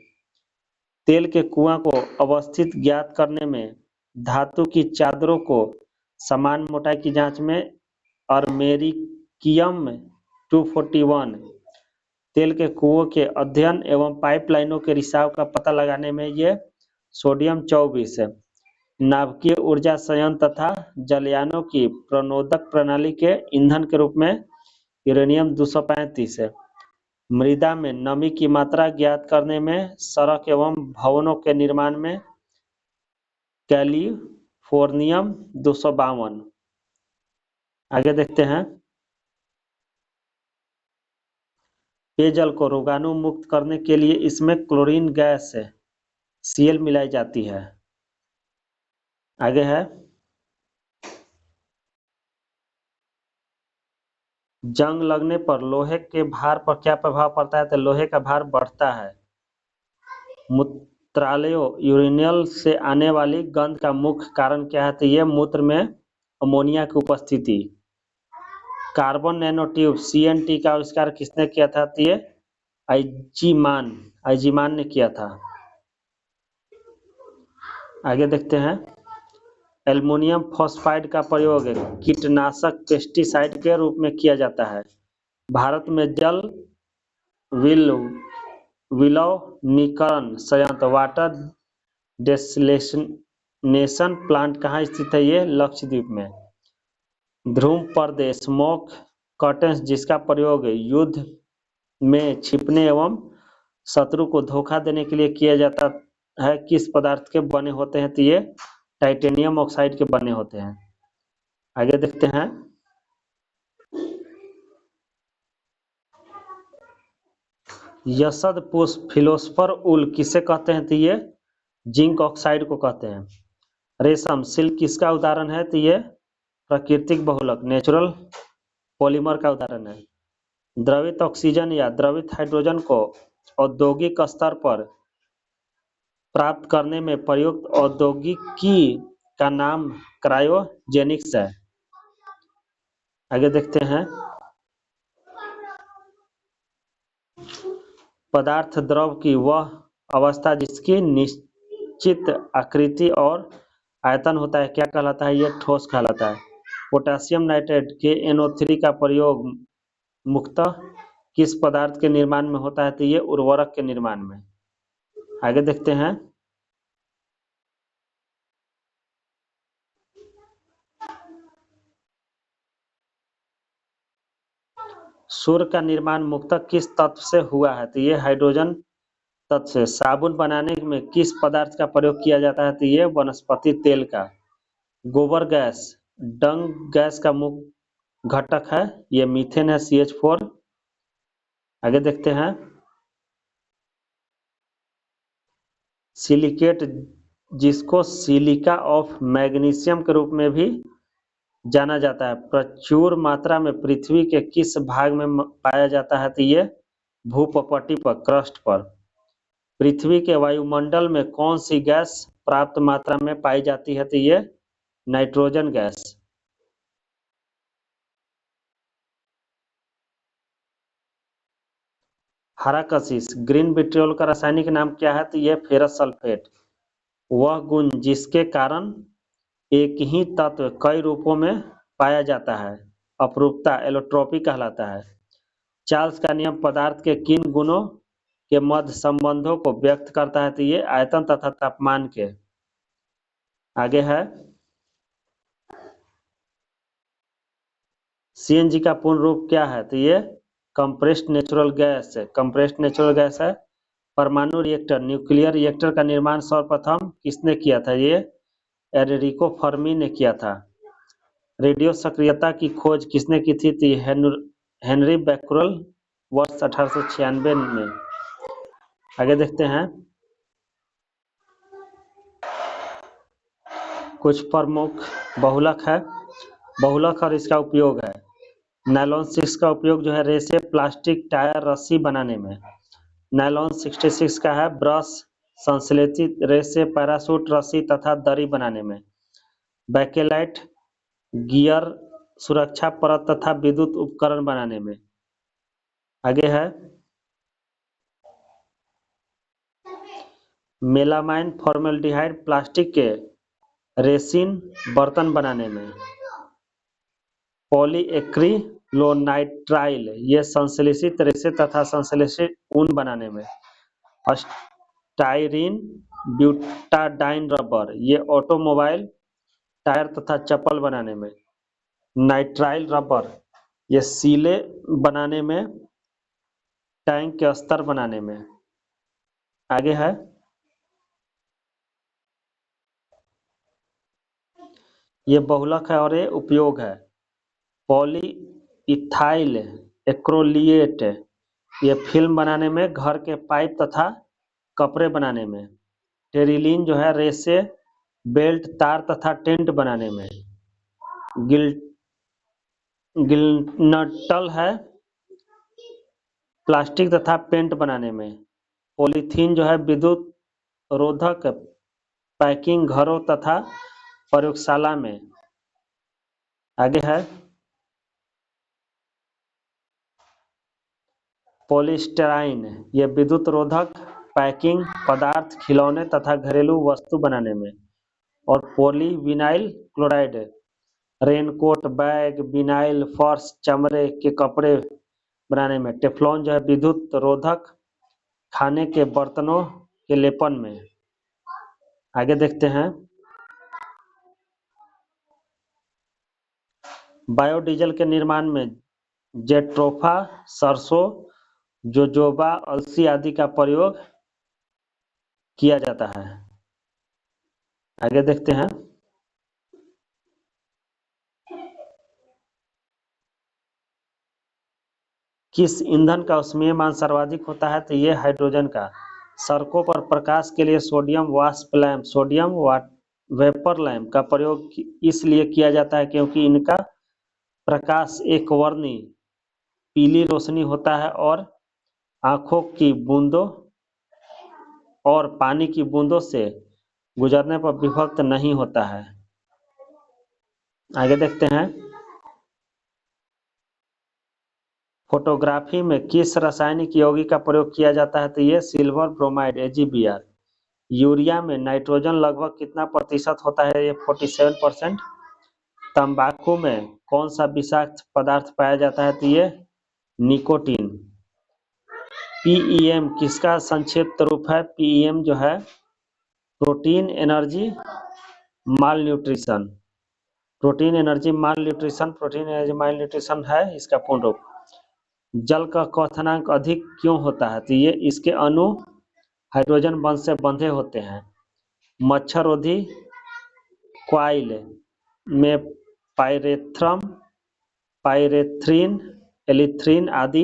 Speaker 1: तेल के कुआं को अवस्थित ज्ञात करने में धातु की चादरों को समान मोटाई की जांच में अमेरिकियम 241, तेल के कुओं के अध्ययन एवं पाइपलाइनों के रिसाव का पता लगाने में ये सोडियम 24, नाभिकीय ऊर्जा संयंत्र तथा जलयानों की प्रणोदक प्रणाली के ईंधन के रूप में यूरेनियम 235 है। मृदा में नमी की मात्रा ज्ञात करने में सड़क एवं भवनों के निर्माण में कैलिफोर्नियम 252। आगे देखते हैं, पेयजल को रोगाणु मुक्त करने के लिए इसमें क्लोरीन गैस Cl मिलाई जाती है। आगे है जंग लगने पर लोहे के भार पर क्या प्रभाव पड़ता है? तो लोहे का भार बढ़ता है। मूत्रालयों यूरिनल से आने वाली गंध का मुख्य कारण क्या है? तो ये मूत्र में अमोनिया की उपस्थिति। कार्बन नैनो ट्यूब CNT का आविष्कार किसने किया था? तो ये आइजीमान ने किया था। आगे देखते हैं। एल्युमिनियम फॉस्फाइड का प्रयोग कीटनाशक पेस्टिसाइड के रूप में किया जाता है। भारत में जल विलवनीकरण संयंत्र वाटर डेसलेशन प्लांट कहाँ स्थित है? ये लक्षद्वीप में। ध्रुव प्रदेश स्मोक कर्टेन्स जिसका प्रयोग युद्ध में छिपने एवं शत्रु को धोखा देने के लिए किया जाता है, किस पदार्थ के बने होते हैं? तो ये टाइटेनियम ऑक्साइड के बने होते हैं। आगे देखते हैं। यसद पुष्प फिलोस्फर उल किसे कहते हैं? तो ये जिंक ऑक्साइड को कहते हैं। रेशम सिल्क किसका उदाहरण है? तो ये प्राकृतिक बहुलक नेचुरल पॉलीमर का उदाहरण है। द्रवित ऑक्सीजन या द्रवित हाइड्रोजन को औद्योगिक स्तर पर प्राप्त करने में प्रयुक्त औद्योगिकी का नाम क्रायोजेनिक्स है। आगे देखते हैं। पदार्थ द्रव की वह अवस्था जिसकी निश्चित आकृति और आयतन होता है क्या कहलाता है? यह ठोस कहलाता है। पोटेशियम नाइट्रेट के NO3 का प्रयोग मुख्यतः किस पदार्थ के निर्माण में होता है? तो ये उर्वरक के निर्माण में। आगे देखते हैं। सूर्य का निर्माण मुख्यतः किस तत्व से हुआ है? तो ये हाइड्रोजन तत्व से। साबुन बनाने में किस पदार्थ का प्रयोग किया जाता है? तो ये वनस्पति तेल का। गोबर गैस डंग गैस का मुख्य घटक है, ये मीथेन है CH4। आगे देखते हैं। सिलिकेट जिसको सिलिका ऑफ मैग्नीशियम के रूप में भी जाना जाता है, प्रचुर मात्रा में पृथ्वी के किस भाग में पाया जाता है? तो ये भूपटटी पर, क्रस्ट पर। पृथ्वी के वायुमंडल में कौन सी गैस प्राप्त मात्रा में पाई जाती है? तो ये नाइट्रोजन गैस। हरा कशिश ग्रीन विट्रियोल का रासायनिक नाम क्या है? तो ये फेरस सल्फेट। वह गुण जिसके कारण एक ही तत्व कई रूपों में पाया जाता है, अपरूपता एलोट्रोपी कहलाता है। चार्ल्स का नियम पदार्थ के किन गुणों के मध्य संबंधों को व्यक्त करता है? तो ये आयतन तथा तापमान के। आगे है। CNG का पूर्ण रूप क्या है? तो ये कंप्रेस्ड नेचुरल गैस है। कंप्रेस्ड नेचुरल गैस है। परमाणु रिएक्टर न्यूक्लियर रिएक्टर का निर्माण सर्वप्रथम किसने किया था? ये एनरिको फर्मी ने किया था। रेडियो सक्रियता की खोज किसने की थी? तो हेनरी बैक्यूरेल वर्ष 1896 में। आगे देखते हैं। कुछ प्रमुख बहुलक है। बहुलक और इसका उपयोग है। नायलॉन 6 का उपयोग जो है रेसे, प्लास्टिक, टायर, रस्सी बनाने में। नायलॉन 66 का है ब्रश, संश्लेषित रेसे, पैराशूट, रस्सी तथा दरी बनाने में। बैकेलाइट गियर, सुरक्षा परत तथा विद्युत उपकरण बनाने में। आगे है। मेलामाइन फॉर्मेल्डिहाइड प्लास्टिक के रेसिन बर्तन बनाने में। पॉलीएक्रिलोनाइट्राइल ये संश्लेषित रेसे तथा संश्लेषित ऊन बनाने में। स्टाइरीन ब्यूटाडाइन रबर ये ऑटोमोबाइल टायर तथा चप्पल बनाने में। नाइट्राइल रबर ये सीले बनाने में, टैंक के अस्तर बनाने में। आगे है। ये बहुलक है और ये उपयोग है। पॉलीइथाइल एक्रोलिएट ये फिल्म बनाने में, घर के पाइप तथा कपड़े बनाने में। टेरिलीन जो है रेसे, बेल्ट, तार तथा टेंट बनाने में। गिल्नटल है प्लास्टिक तथा पेंट बनाने में। पॉलीथीन जो है विद्युत रोधक पैकिंग घरों तथा प्रयोगशाला में। आगे है पॉलीस्टाइरीन, यह विद्युत रोधक पैकिंग पदार्थ खिलौने तथा घरेलू वस्तु बनाने में। और polyvinyl chloride raincoat bag vinyl फर्श चमड़े के कपड़े बनाने में। टेफ्लॉन जो है विद्युत रोधक खाने के बर्तनों के लेपन में। आगे देखते हैं बायोडीजल के निर्माण में जेट्रोफा सरसों जोजोबा अलसी आदि का प्रयोग किया जाता है। आगे देखते हैं किस ईंधन का ऊष्मीयमान सर्वाधिक होता है, तो ये हाइड्रोजन का। सड़कों पर प्रकाश के लिए सोडियम वाष्प लैंप सोडियम वेपर लैंप का प्रयोग इसलिए किया जाता है क्योंकि इनका प्रकाश एक वर्णी पीली रोशनी होता है और आंखों की बूंदों और पानी की बूंदों से गुजरने पर विभक्त नहीं होता है। आगे देखते हैं फोटोग्राफी में किस रासायनिक यौगिक का प्रयोग किया जाता है, तो ये सिल्वर ब्रोमाइड AgBr। यूरिया में नाइट्रोजन लगभग कितना प्रतिशत होता है, ये 47%। तंबाकू में कौन सा विषाक्त पदार्थ पाया जाता है, तो ये निकोटीन। PEM किसका संक्षिप्त रूप है, PEM जो है प्रोटीन एनर्जी माल न्यूट्रिशन। प्रोटीन एनर्जी माल न्यूट्रिशन है इसका पूर्ण रूप। जल का क्वथनांक अधिक क्यों होता है, तो ये इसके अणु हाइड्रोजन बंध से बंधे होते हैं। मच्छररोधी क्वाइल में पाइरेथ्रम पाइरेथ्रिन एलिथ्रिन आदि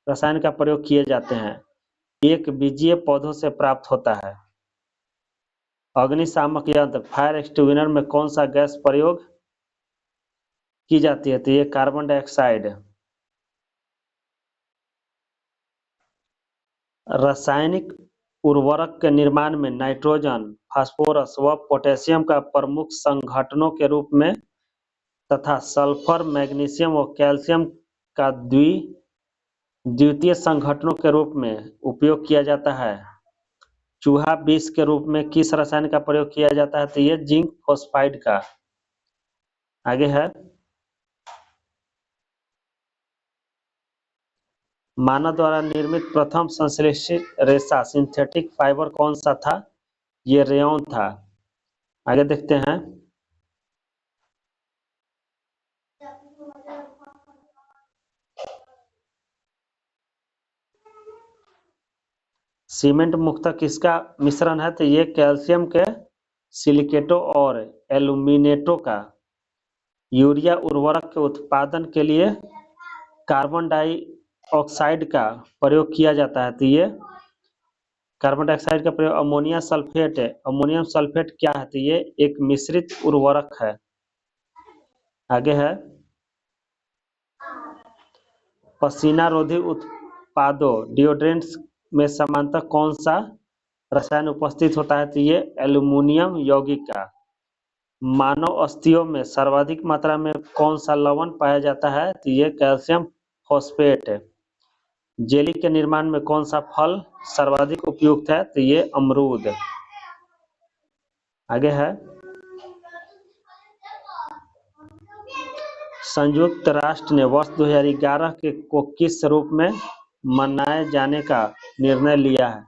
Speaker 1: रसायन का प्रयोग किए जाते हैं। एक बीजीय पौधों से प्राप्त होता है। अग्निशामक यंत्र फायर एक्सटिंग्विशर में कौन सा गैस प्रयोग की जाती है, तो ये कार्बन डाइऑक्साइड। रासायनिक उर्वरक के निर्माण में नाइट्रोजन फास्फोरस व पोटेशियम का प्रमुख संघटनों के रूप में तथा सल्फर मैग्नीशियम और कैल्शियम का द्वितीय संघटनों के रूप में उपयोग किया जाता है। चूहा विष के रूप में किस रसायन का प्रयोग किया जाता है, तो ये जिंक फॉस्फाइड का। आगे है मानव द्वारा निर्मित प्रथम संश्लेषित रेशा सिंथेटिक फाइबर कौन सा था, ये रेयॉन था। आगे देखते हैं सीमेंट मुख्यतः किसका मिश्रण है, तो ये कैल्शियम के सिलिकेटों और एल्यूमिनेटों का। यूरिया उर्वरक के उत्पादन के लिए कार्बन डाइऑक्साइड का प्रयोग किया जाता है, तो ये कार्बन डाइऑक्साइड का प्रयोग अमोनियम सल्फेट है। अमोनियम सल्फेट क्या है, तो ये एक मिश्रित उर्वरक है। आगे है पसीना रोधी उत्पादों डिओड्रेंट्स में सामान्यतः कौन सा रसायन उपस्थित होता है, तो ये एल्यूमिनियम यौगिक का। मानव अस्थियों में सर्वाधिक मात्रा में कौन सा लवण पाया जाता है, तो ये कैल्शियम फॉस्फेट है। जेली के निर्माण में कौन सा फल सर्वाधिक उपयुक्त है, तो ये अमरूद। आगे है संयुक्त राष्ट्र ने वर्ष 2011 को किस रूप में मनाए जाने का निर्णय लिया है,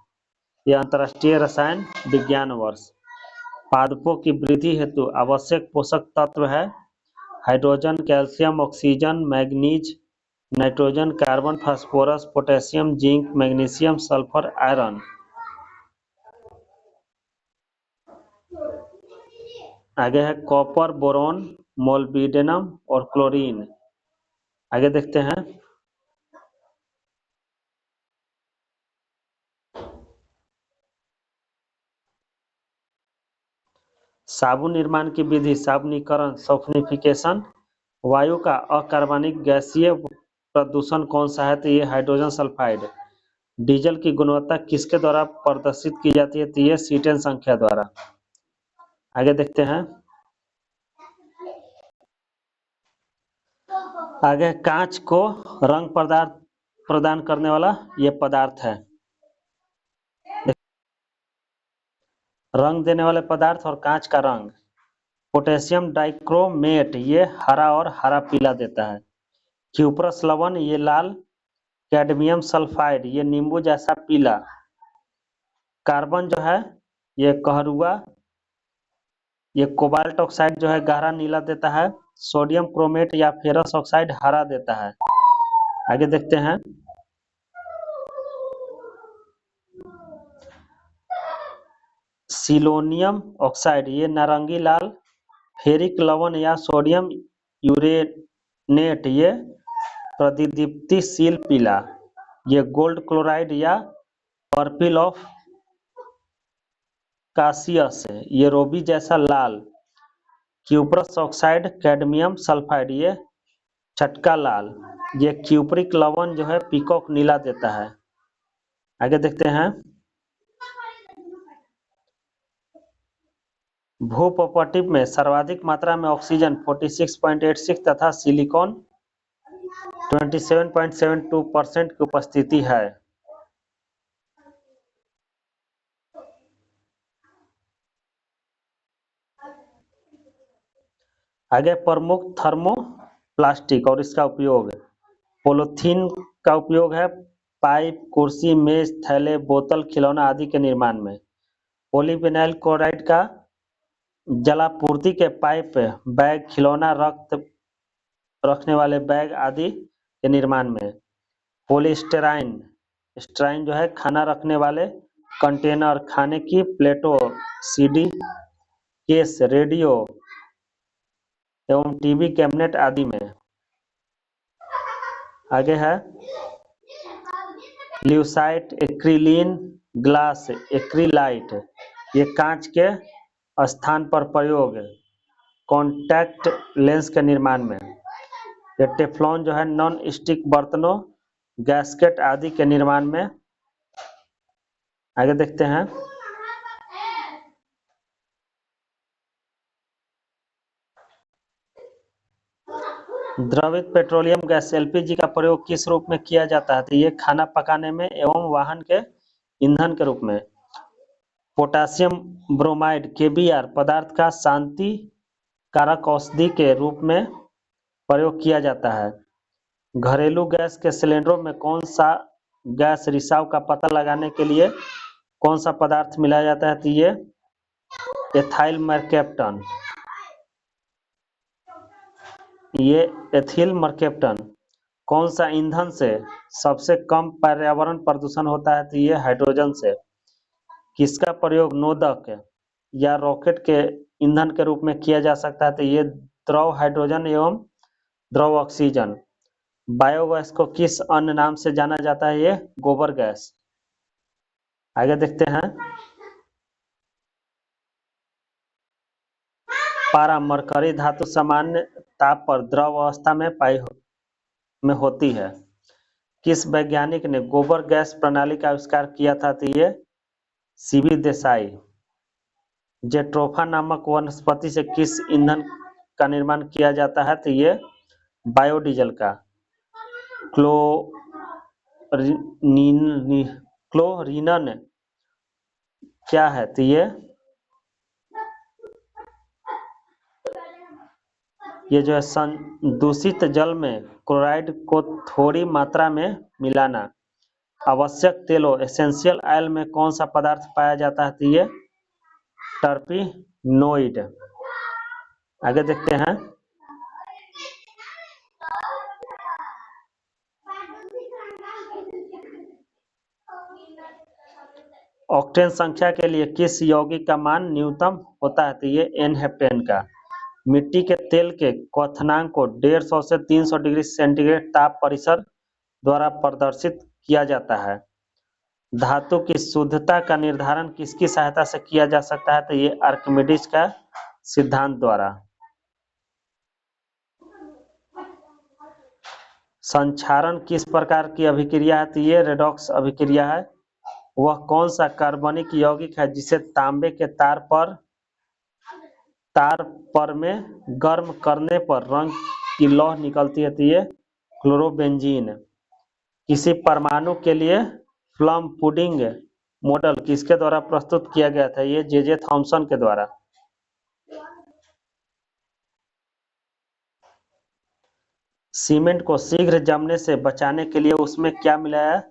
Speaker 1: यह अंतर्राष्ट्रीय रसायन विज्ञान वर्ष। पादपों की वृद्धि हेतु आवश्यक पोषक तत्व है hydrogen calcium oxygen manganese nitrogen carbon phosphorus potassium zinc magnesium sulphur iron. आगे है कॉपर बोरॉन मोलिब्डेनम और क्लोरीन। आगे देखते हैं साबुन निर्माण की विधि साबुनीकरण सल्फोनिफिकेशन वायु का अकार्बनिक गैसीय प्रदूषण कौन सा है? तो ये हाइड्रोजन सल्फाइड। डीजल की गुणवत्ता किसके द्वारा प्रदर्शित की जाती है? तो ये सीटेन संख्या द्वारा। आगे देखते हैं। आगे कांच को रंग प्रदान करने वाला ये पदार्थ है। रंग देने वाले पदार्थ और कांच का रंग। पोटेशियम डाइक्रोमेट ये हरा और हरा पीला देता है। क्यूप्रस लवण ये लाल। कैडमियम सल्फाइड ये नींबू जैसा पीला। कार्बन जो है ये कहरुआ। ये कोबाल्ट ऑक्साइड जो है गहरा नीला देता है। सोडियम क्रोमेट या फेरस ऑक्साइड हरा देता है। आगे देखते हैं। सिलोनियम ऑक्साइड ये नारंगी लाल। फेरिक लवण या सोडियम यूरेनेट ये प्रतिदीप्तिशील पीला। ये गोल्ड क्लोराइड या पर्पिल ऑफ कासियस ये रोबी जैसा लाल। क्यूप्रस ऑक्साइड कैडमियम सल्फाइड ये चटका लाल। ये क्यूप्रिक लवण जो है पीकॉक नीला देता है। आगे देखते हैं। भूपपटि में सर्वाधिक मात्रा में ऑक्सीजन 46.86 तथा सिलिकॉन 27.72% की उपस्थिति है। आगे प्रमुख थर्मोप्लास्टिक और इसका उपयोग। पॉलीथीन का उपयोग है पाइप, कुर्सी, मेज, थैले, बोतल, खिलौना आदि के निर्माण में। पॉलीविनाइल क्लोराइड का जलापूर्ति के पाइप, बैग, खिलौना रखने वाले बैग आदि के निर्माण में। पॉलीस्टाइरीन स्टाइरीन जो है खाना रखने वाले कंटेनर, खाने की प्लेटों, सीडी केस, रेडियो एवं टीवी कैबिनेट आदि में। आगे है ल्यूसाइट, एक्रिलीन, ग्लास, एक्रिलाइट ये कांच के स्थान पर प्रयोग कॉन्टैक्ट लेंस के निर्माण में। ये टेफ्लॉन जो है नॉन स्टिक बर्तनों, गैस्केट आदि के निर्माण में। आगे देखते हैं। द्रवित पेट्रोलियम गैस एलपीजी का प्रयोग किस रूप में किया जाता है? तो ये खाना पकाने में एवं वाहन के ईंधन के रूप में। पोटासियम ब्रोमाइड केबीआर पदार्थ का शांति कारक औषधि के रूप में प्रयोग किया जाता है। घरेलू गैस के सिलेंडरों में कौन सा गैस रिसाव का पता लगाने के लिए कौन सा पदार्थ मिलाया जाता है? तो ये एथाइल मर्केप्टन। ये एथिल मर्केप्टन। कौन सा ईंधन से सबसे कम पर्यावरण प्रदूषण होता है? तो ये हाइड्रोजन से। किसका प्रयोग नोदक या रॉकेट के ईंधन के रूप में किया जा सकता है? तो ये द्रव हाइड्रोजन एवं द्रव ऑक्सीजन। बायोगैस को किस अन्य नाम से जाना जाता है? ये गोबर गैस। आगे देखते हैं। पारा मरकरी धातु सामान्य ताप पर द्रव अवस्था में होती है। किस वैज्ञानिक ने गोबर गैस प्रणाली का आविष्कार किया था? तो ये सीवी देसाई। जेट्रोफा नामक वनस्पति से किस ईंधन का निर्माण किया जाता है? तो ये बायोडीजल का। क्लोरीन क्या है? तो ये जो है दूषित जल में क्लोराइड को थोड़ी मात्रा में मिलाना। आवश्यक तेलों एसेंशियल ऑयल में कौन सा पदार्थ पाया जाता है? तो ये टर्पिनोइड। आगे देखते हैं। ऑक्टेन संख्या के लिए किस यौगिक का मान न्यूनतम होता है? तो ये एन हेप्टेन का। मिट्टी के तेल के क्वथनांक को 150 से 300 डिग्री सेंटीग्रेड ताप परिसर द्वारा प्रदर्शित किया जाता है। धातु की शुद्धता का निर्धारण किसकी सहायता से किया जा सकता है? तो ये आर्किमिडीज का सिद्धांत द्वारा। संक्षारण किस प्रकार की अभिक्रिया है? तो ये रेडॉक्स अभिक्रिया है। वह कौन सा कार्बनिक यौगिक है जिसे तांबे के तार पर में गर्म करने पर रंग की लौ निकलती है? तो ये क्लोरोबेंजीन। किसी परमाणु के लिए प्लम पुडिंग मॉडल किसके द्वारा प्रस्तुत किया गया था? ये जे थॉमसन के द्वारा। सीमेंट को शीघ्र जमने से बचाने के लिए उसमें क्या मिलाया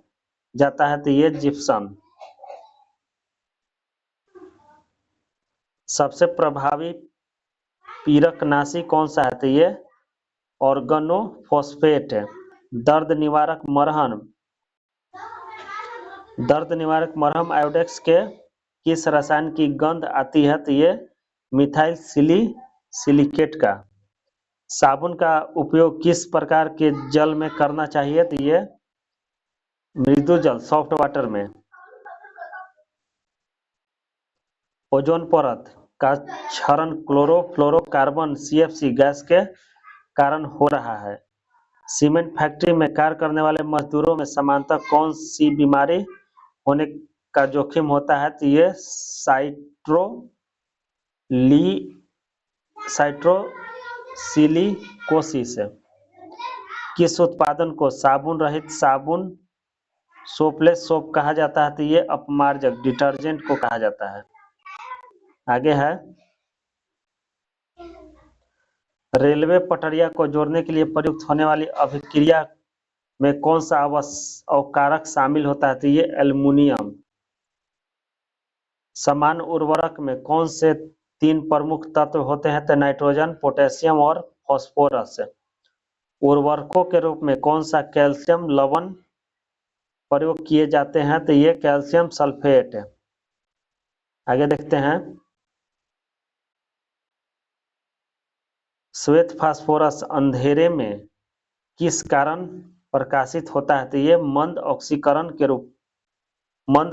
Speaker 1: जाता है? तो ये जिप्सम। सबसे प्रभावी पीरकनाशी कौन सा है? तो ये ऑर्गेनोफॉस्फेट है। दर्द निवारक मरहम आयोडेक्स के किस रसायन की गंध आती है? तो ये मिथाइल सिलिकेट का। साबुन का उपयोग किस प्रकार के जल में करना चाहिए? तो ये मृदु जल सॉफ्ट वाटर में। ओजोन परत का क्षरण क्लोरोफ्लोरोकार्बन CFC गैस के कारण हो रहा है। सीमेंट फैक्ट्री में कार्य करने वाले मजदूरों में सामान्यतः कौन सी बीमारी होने का जोखिम होता है? तो ये साइट्रोसिलिकोसिस। किस उत्पादन को साबुन रहित सोपलेस सोप कहा जाता है? तो ये अपमार्जक डिटर्जेंट को कहा जाता है। आगे है, रेलवे पटरिया को जोड़ने के लिए प्रयुक्त होने वाली अभिक्रिया में कौन सा अवकारक शामिल होता है? तो ये एल्युमिनियम। समान उर्वरक में कौन से 3 प्रमुख तत्व होते हैं? तो नाइट्रोजन, पोटेशियम और फास्फोरस। उर्वरकों के रूप में कौन सा कैल्शियम लवण प्रयोग किए जाते हैं? तो ये कैल्शियम सल्फेट। आगे देखते हैं, श्वेत फास्फोरस अंधेरे में किस कारण प्रकाशित होता है? तो ये मंद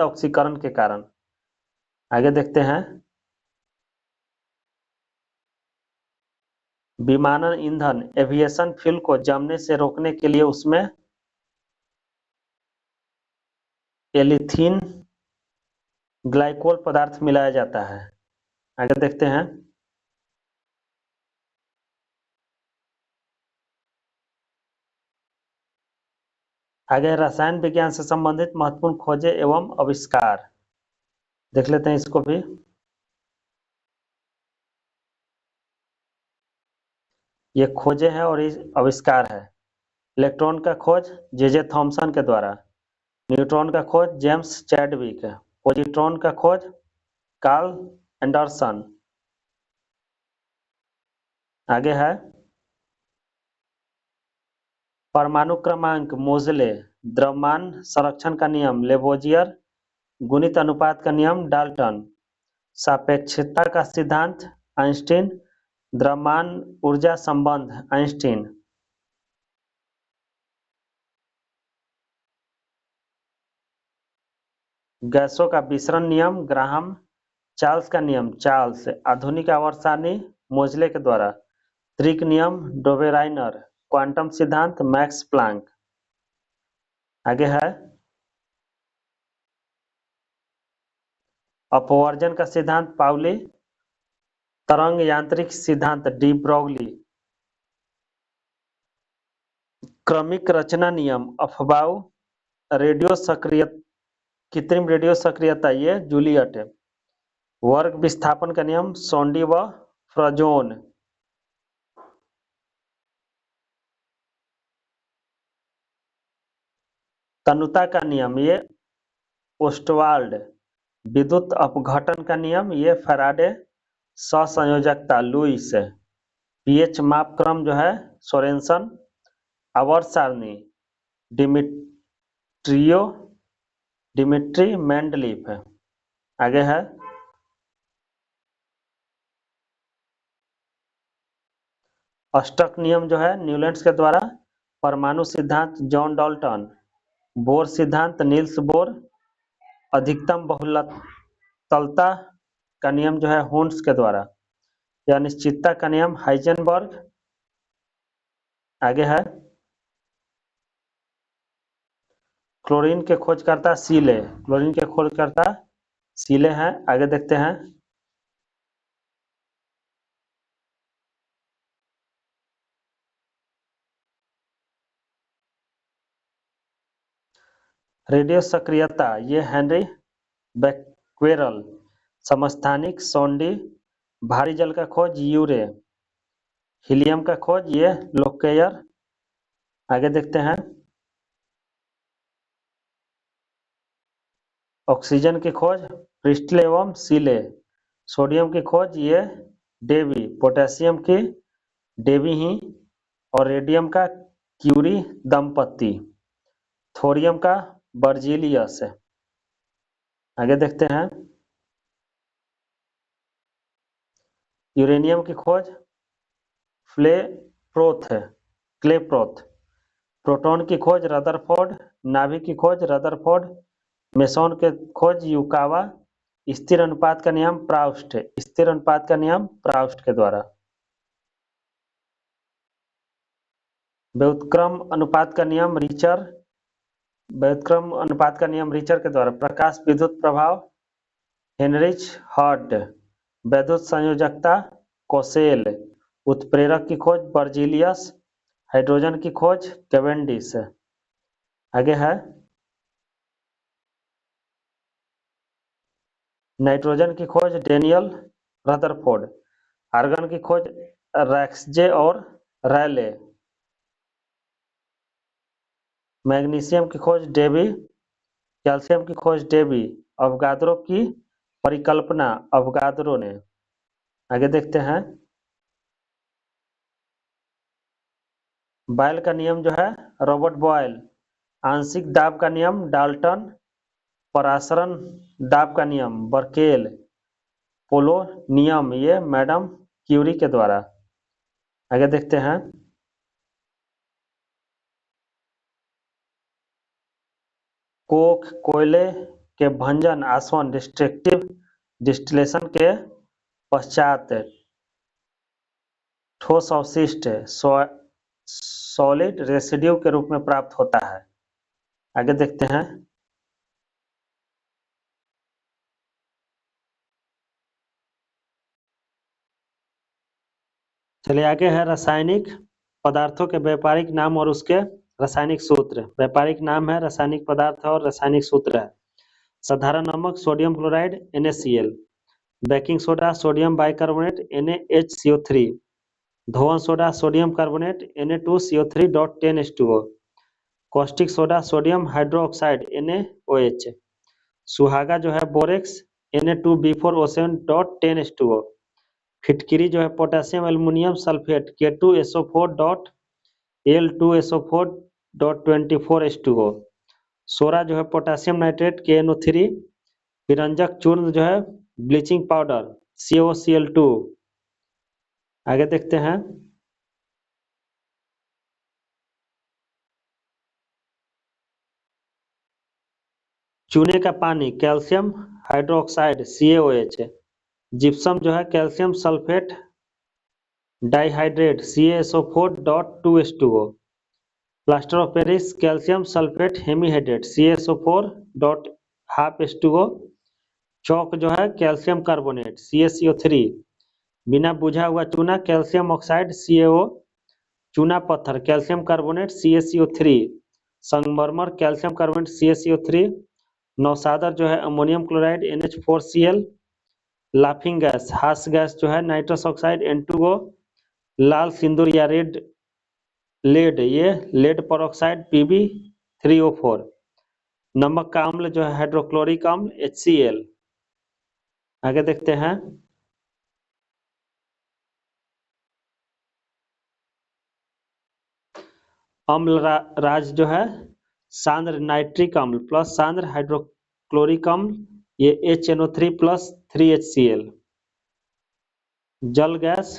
Speaker 1: ऑक्सीकरण के कारण। आगे देखते हैं, विमानन ईंधन एविएशन फ्यूल को जमने से रोकने के लिए उसमें एलिथीन ग्लाइकोल पदार्थ मिलाया जाता है। आगे देखते हैं, आगे रसायन विज्ञान से संबंधित महत्वपूर्ण खोजें एवं आविष्कार देख लेते हैं इसको भी। ये खोजें हैं और ये आविष्कार है। इलेक्ट्रॉन का खोज जे थॉमसन के द्वारा। न्यूट्रॉन का खोज जेम्स चैडविक। पॉजिट्रॉन का खोज कार्ल एंडरसन। आगे है, परमाणु क्रमांक मोजले, द्रव्यमान संरक्षण का नियम लेवोजियर, गुणित अनुपात का नियम डाल्टन, सापेक्षता का सिद्धांत आइंस्टीन, द्रव्यमान ऊर्जा संबंध आइंस्टीन। गैसों का विसरण नियम ग्राहम, चार्ल्स का नियम चार्ल्स, आधुनिक आवर्त सारणी मोजले के द्वारा, त्रिक नियम डोबेराइनर, क्वांटम सिद्धांत मैक्स प्लांक। आगे है, अपवर्जन का सिद्धांत पाउली, तरंग यांत्रिक सिद्धांत डी ब्रॉगली, क्रमिक रचना नियम अफबाउ, कृत्रिम रेडियो सक्रियता ये जूलियट। वर्ग विस्थापन का नियम सोंडी व फ्रजोन। तनुता का नियम ये ओस्टवाल्ड। विद्युत अपघटन का नियम ये फैराडे। सहसंयोजकता लुईस। पीएच माप क्रम जो है सोरेनसन। आवर्त सारणी डिमिट्री मेंडलीफ। आगे है, अष्टक नियम जो है न्यूलैंड्स के द्वारा। परमाणु सिद्धांत जॉन डाल्टन। बोर सिद्धांत नील्स बोर। अधिकतम बहुलकता का नियम जो है हुंड्स के द्वारा। या अनिश्चितता का नियम हाइजेनबर्ग। आगे है, क्लोरीन के खोजकर्ता सीले, क्लोरीन के खोजकर्ता सीले हैं। आगे देखते हैं। रेडियो सक्रियता, ये हेनरी बैक्वेरल। समस्थानिक सोंडी, भारी जल का खोज यूरे। हीलियम का खोज ये लोकेयर। आगे देखते हैं। ऑक्सीजन की खोज प्रिस्टल एवं सीले। सोडियम की खोज ये डेवी। पोटेशियम की डेवी ही। और रेडियम का क्यूरी दंपति। थोरियम का बर्जीलियस। आगे देखते हैं। यूरेनियम की खोज क्लेप्रोथ। प्रोटॉन की खोज रदरफोर्ड। नाभिक की खोज रदरफोर्ड। मेसॉन के खोज युकावा। स्थिर अनुपात का नियम प्राउस्ट। स्थिर अनुपात का नियम प्राउस्ट के द्वारा। व्युत्क्रम अनुपात का नियम रिचर। व्युत्क्रम अनुपात का नियम रिचर के द्वारा। प्रकाश विद्युत प्रभाव हेनरिच हर्ट। वैद्युत संयोजकता कोसेल। उत्प्रेरक की खोज बर्जीलियस। हाइड्रोजन की खोज कैवेंडिश। आगे है नाइट्रोजन की खोज डेनियल रदरफोर्ड। आर्गन की खोज रैक्सजे और रैले। मैग्नीशियम की खोज डेवी। कैल्शियम की खोज डेवी। अवगाद्रो की परिकल्पना अवगाद्रो ने। आगे देखते हैं। बॉयल का नियम जो है रॉबर्ट बॉयल। आंशिक दाब का नियम डाल्टन। परासरण दाब का नियम बर्केल। पोलोनियम ये मैडम क्यूरी के द्वारा। आगे देखते हैं। कोख कोयले के भंजन आसवन डिस्ट्रक्टिव डिस्टिलेशन के पश्चात ठोस अवशिष्ट सॉलिड रेसिड्यू के रूप में प्राप्त होता है। आगे देखते हैं। चलिए आगे है रासायनिक पदार्थों के व्यापारिक नाम और उसके रासायनिक सूत्र। व्यापारिक नाम है, रासायनिक पदार्थ और रासायनिक सूत्र है। साधारण नमक sodium chloride NaCl। Baking soda sodium bicarbonate NaHCO3। धोवन soda sodium carbonate Na2CO3.10H2O। Caustic soda sodium hydroxide NaOH। सुहागा जो है बोरेक्स Na2B4O7.10H2O। फिटकिरी जो है पोटेशियम एल्युमिनियम सल्फेट K2SO4.L2SO4.24H2O। सोरा जो है पोटेशियम नाइट्रेट KNO3। विरंजक चूर्ण जो है ब्लीचिंग पाउडर CaOCl2। आगे देखते हैं। चूने का पानी कैल्शियम हाइड्रोक्साइड CaOH। जिप्सम जो है calcium sulphate dihydrate CaSO4.2H2O। Plaster of Paris calcium sulphate hemihydrate CaSO4.12H2O। चौक जो है कैल्शियम कार्बोनेट CaCO3। बिना बुझा हुआ चूना कैल्शियम ऑक्साइड CaO। चूना पत्थर कैल्शियम कार्बोनेट CaCO3। संगमरमर कैल्शियम कार्बोनेट CaCO3। नौसादर जो है ammonium chloride NH4Cl। Laughing gas हास्य गैस जो है नाइट्रस ऑक्साइड N2O। लाल सिंदूर या लेड ये लेड परऑक्साइड Pb3O4। नमक का अम्ल जो है हाइड्रोक्लोरिक अम्ल HCl। आगे देखते हैं। अम्ल राज जो है सांद्र नाइट्रिक अम्ल प्लस सांद्र हाइड्रोक्लोरिक अम्ल ये HNO3 प्लस 3HCl। जल गैस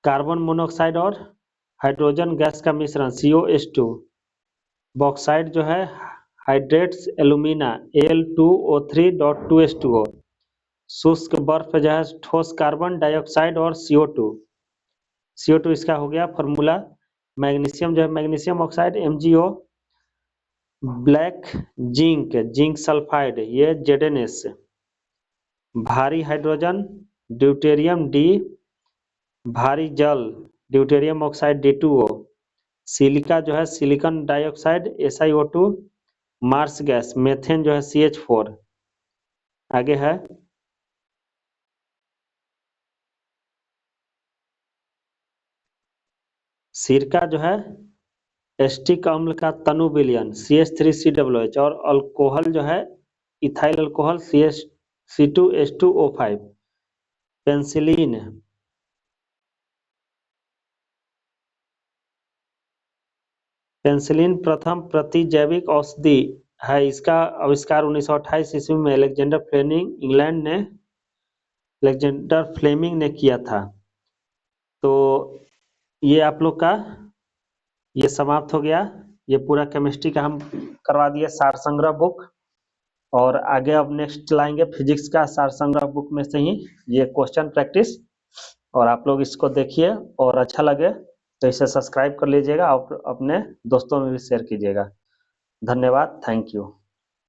Speaker 1: कार्बन मोनोऑक्साइड और हाइड्रोजन गैस का मिश्रण COH2। बॉक्साइड जो है हाइड्रेट्स एल्यूमिना Al2O3.2H2O। शुष्क बर्फ जो है ठोस कार्बन डाइऑक्साइड और CO2 इसका हो गया फॉर्मूला। मैग्नीशियम जो है magnesium oxide MgO, black zinc zinc sulphide ये ZnS, भारी हाइड्रोजन ड्यूटेरियम D, भारी जल ड्यूटेरियम ऑक्साइड D2O, सिलिका जो है silicon dioxide SiO2, marsh gas methane जो है CH4। आगे है सिरका जो है एस्टिक अम्ल का तनु विलयन CH3COOH, और अल्कोहल जो है ethyl alcohol C2H2O5। Penicillin penicillin प्रथम प्रतिजैविक औषधि है। इसका आविष्कार 1928 ईस्वी में अलेक्जेंडर फ्लेमिंग ने किया था। तो ये आप लोग का ये समाप्त हो गया। ये पूरा केमिस्ट्री का हम करवा दिए सार संग्रह बुक, और आगे अब नेक्स्ट लाएंगे फिजिक्स का सार संग्रह बुक में से ही ये क्वेश्चन प्रैक्टिस। और आप लोग इसको देखिए और अच्छा लगे तो इसे सब्सक्राइब कर लीजिएगा और अपने दोस्तों में भी शेयर कीजिएगा। धन्यवाद, थैंक यू।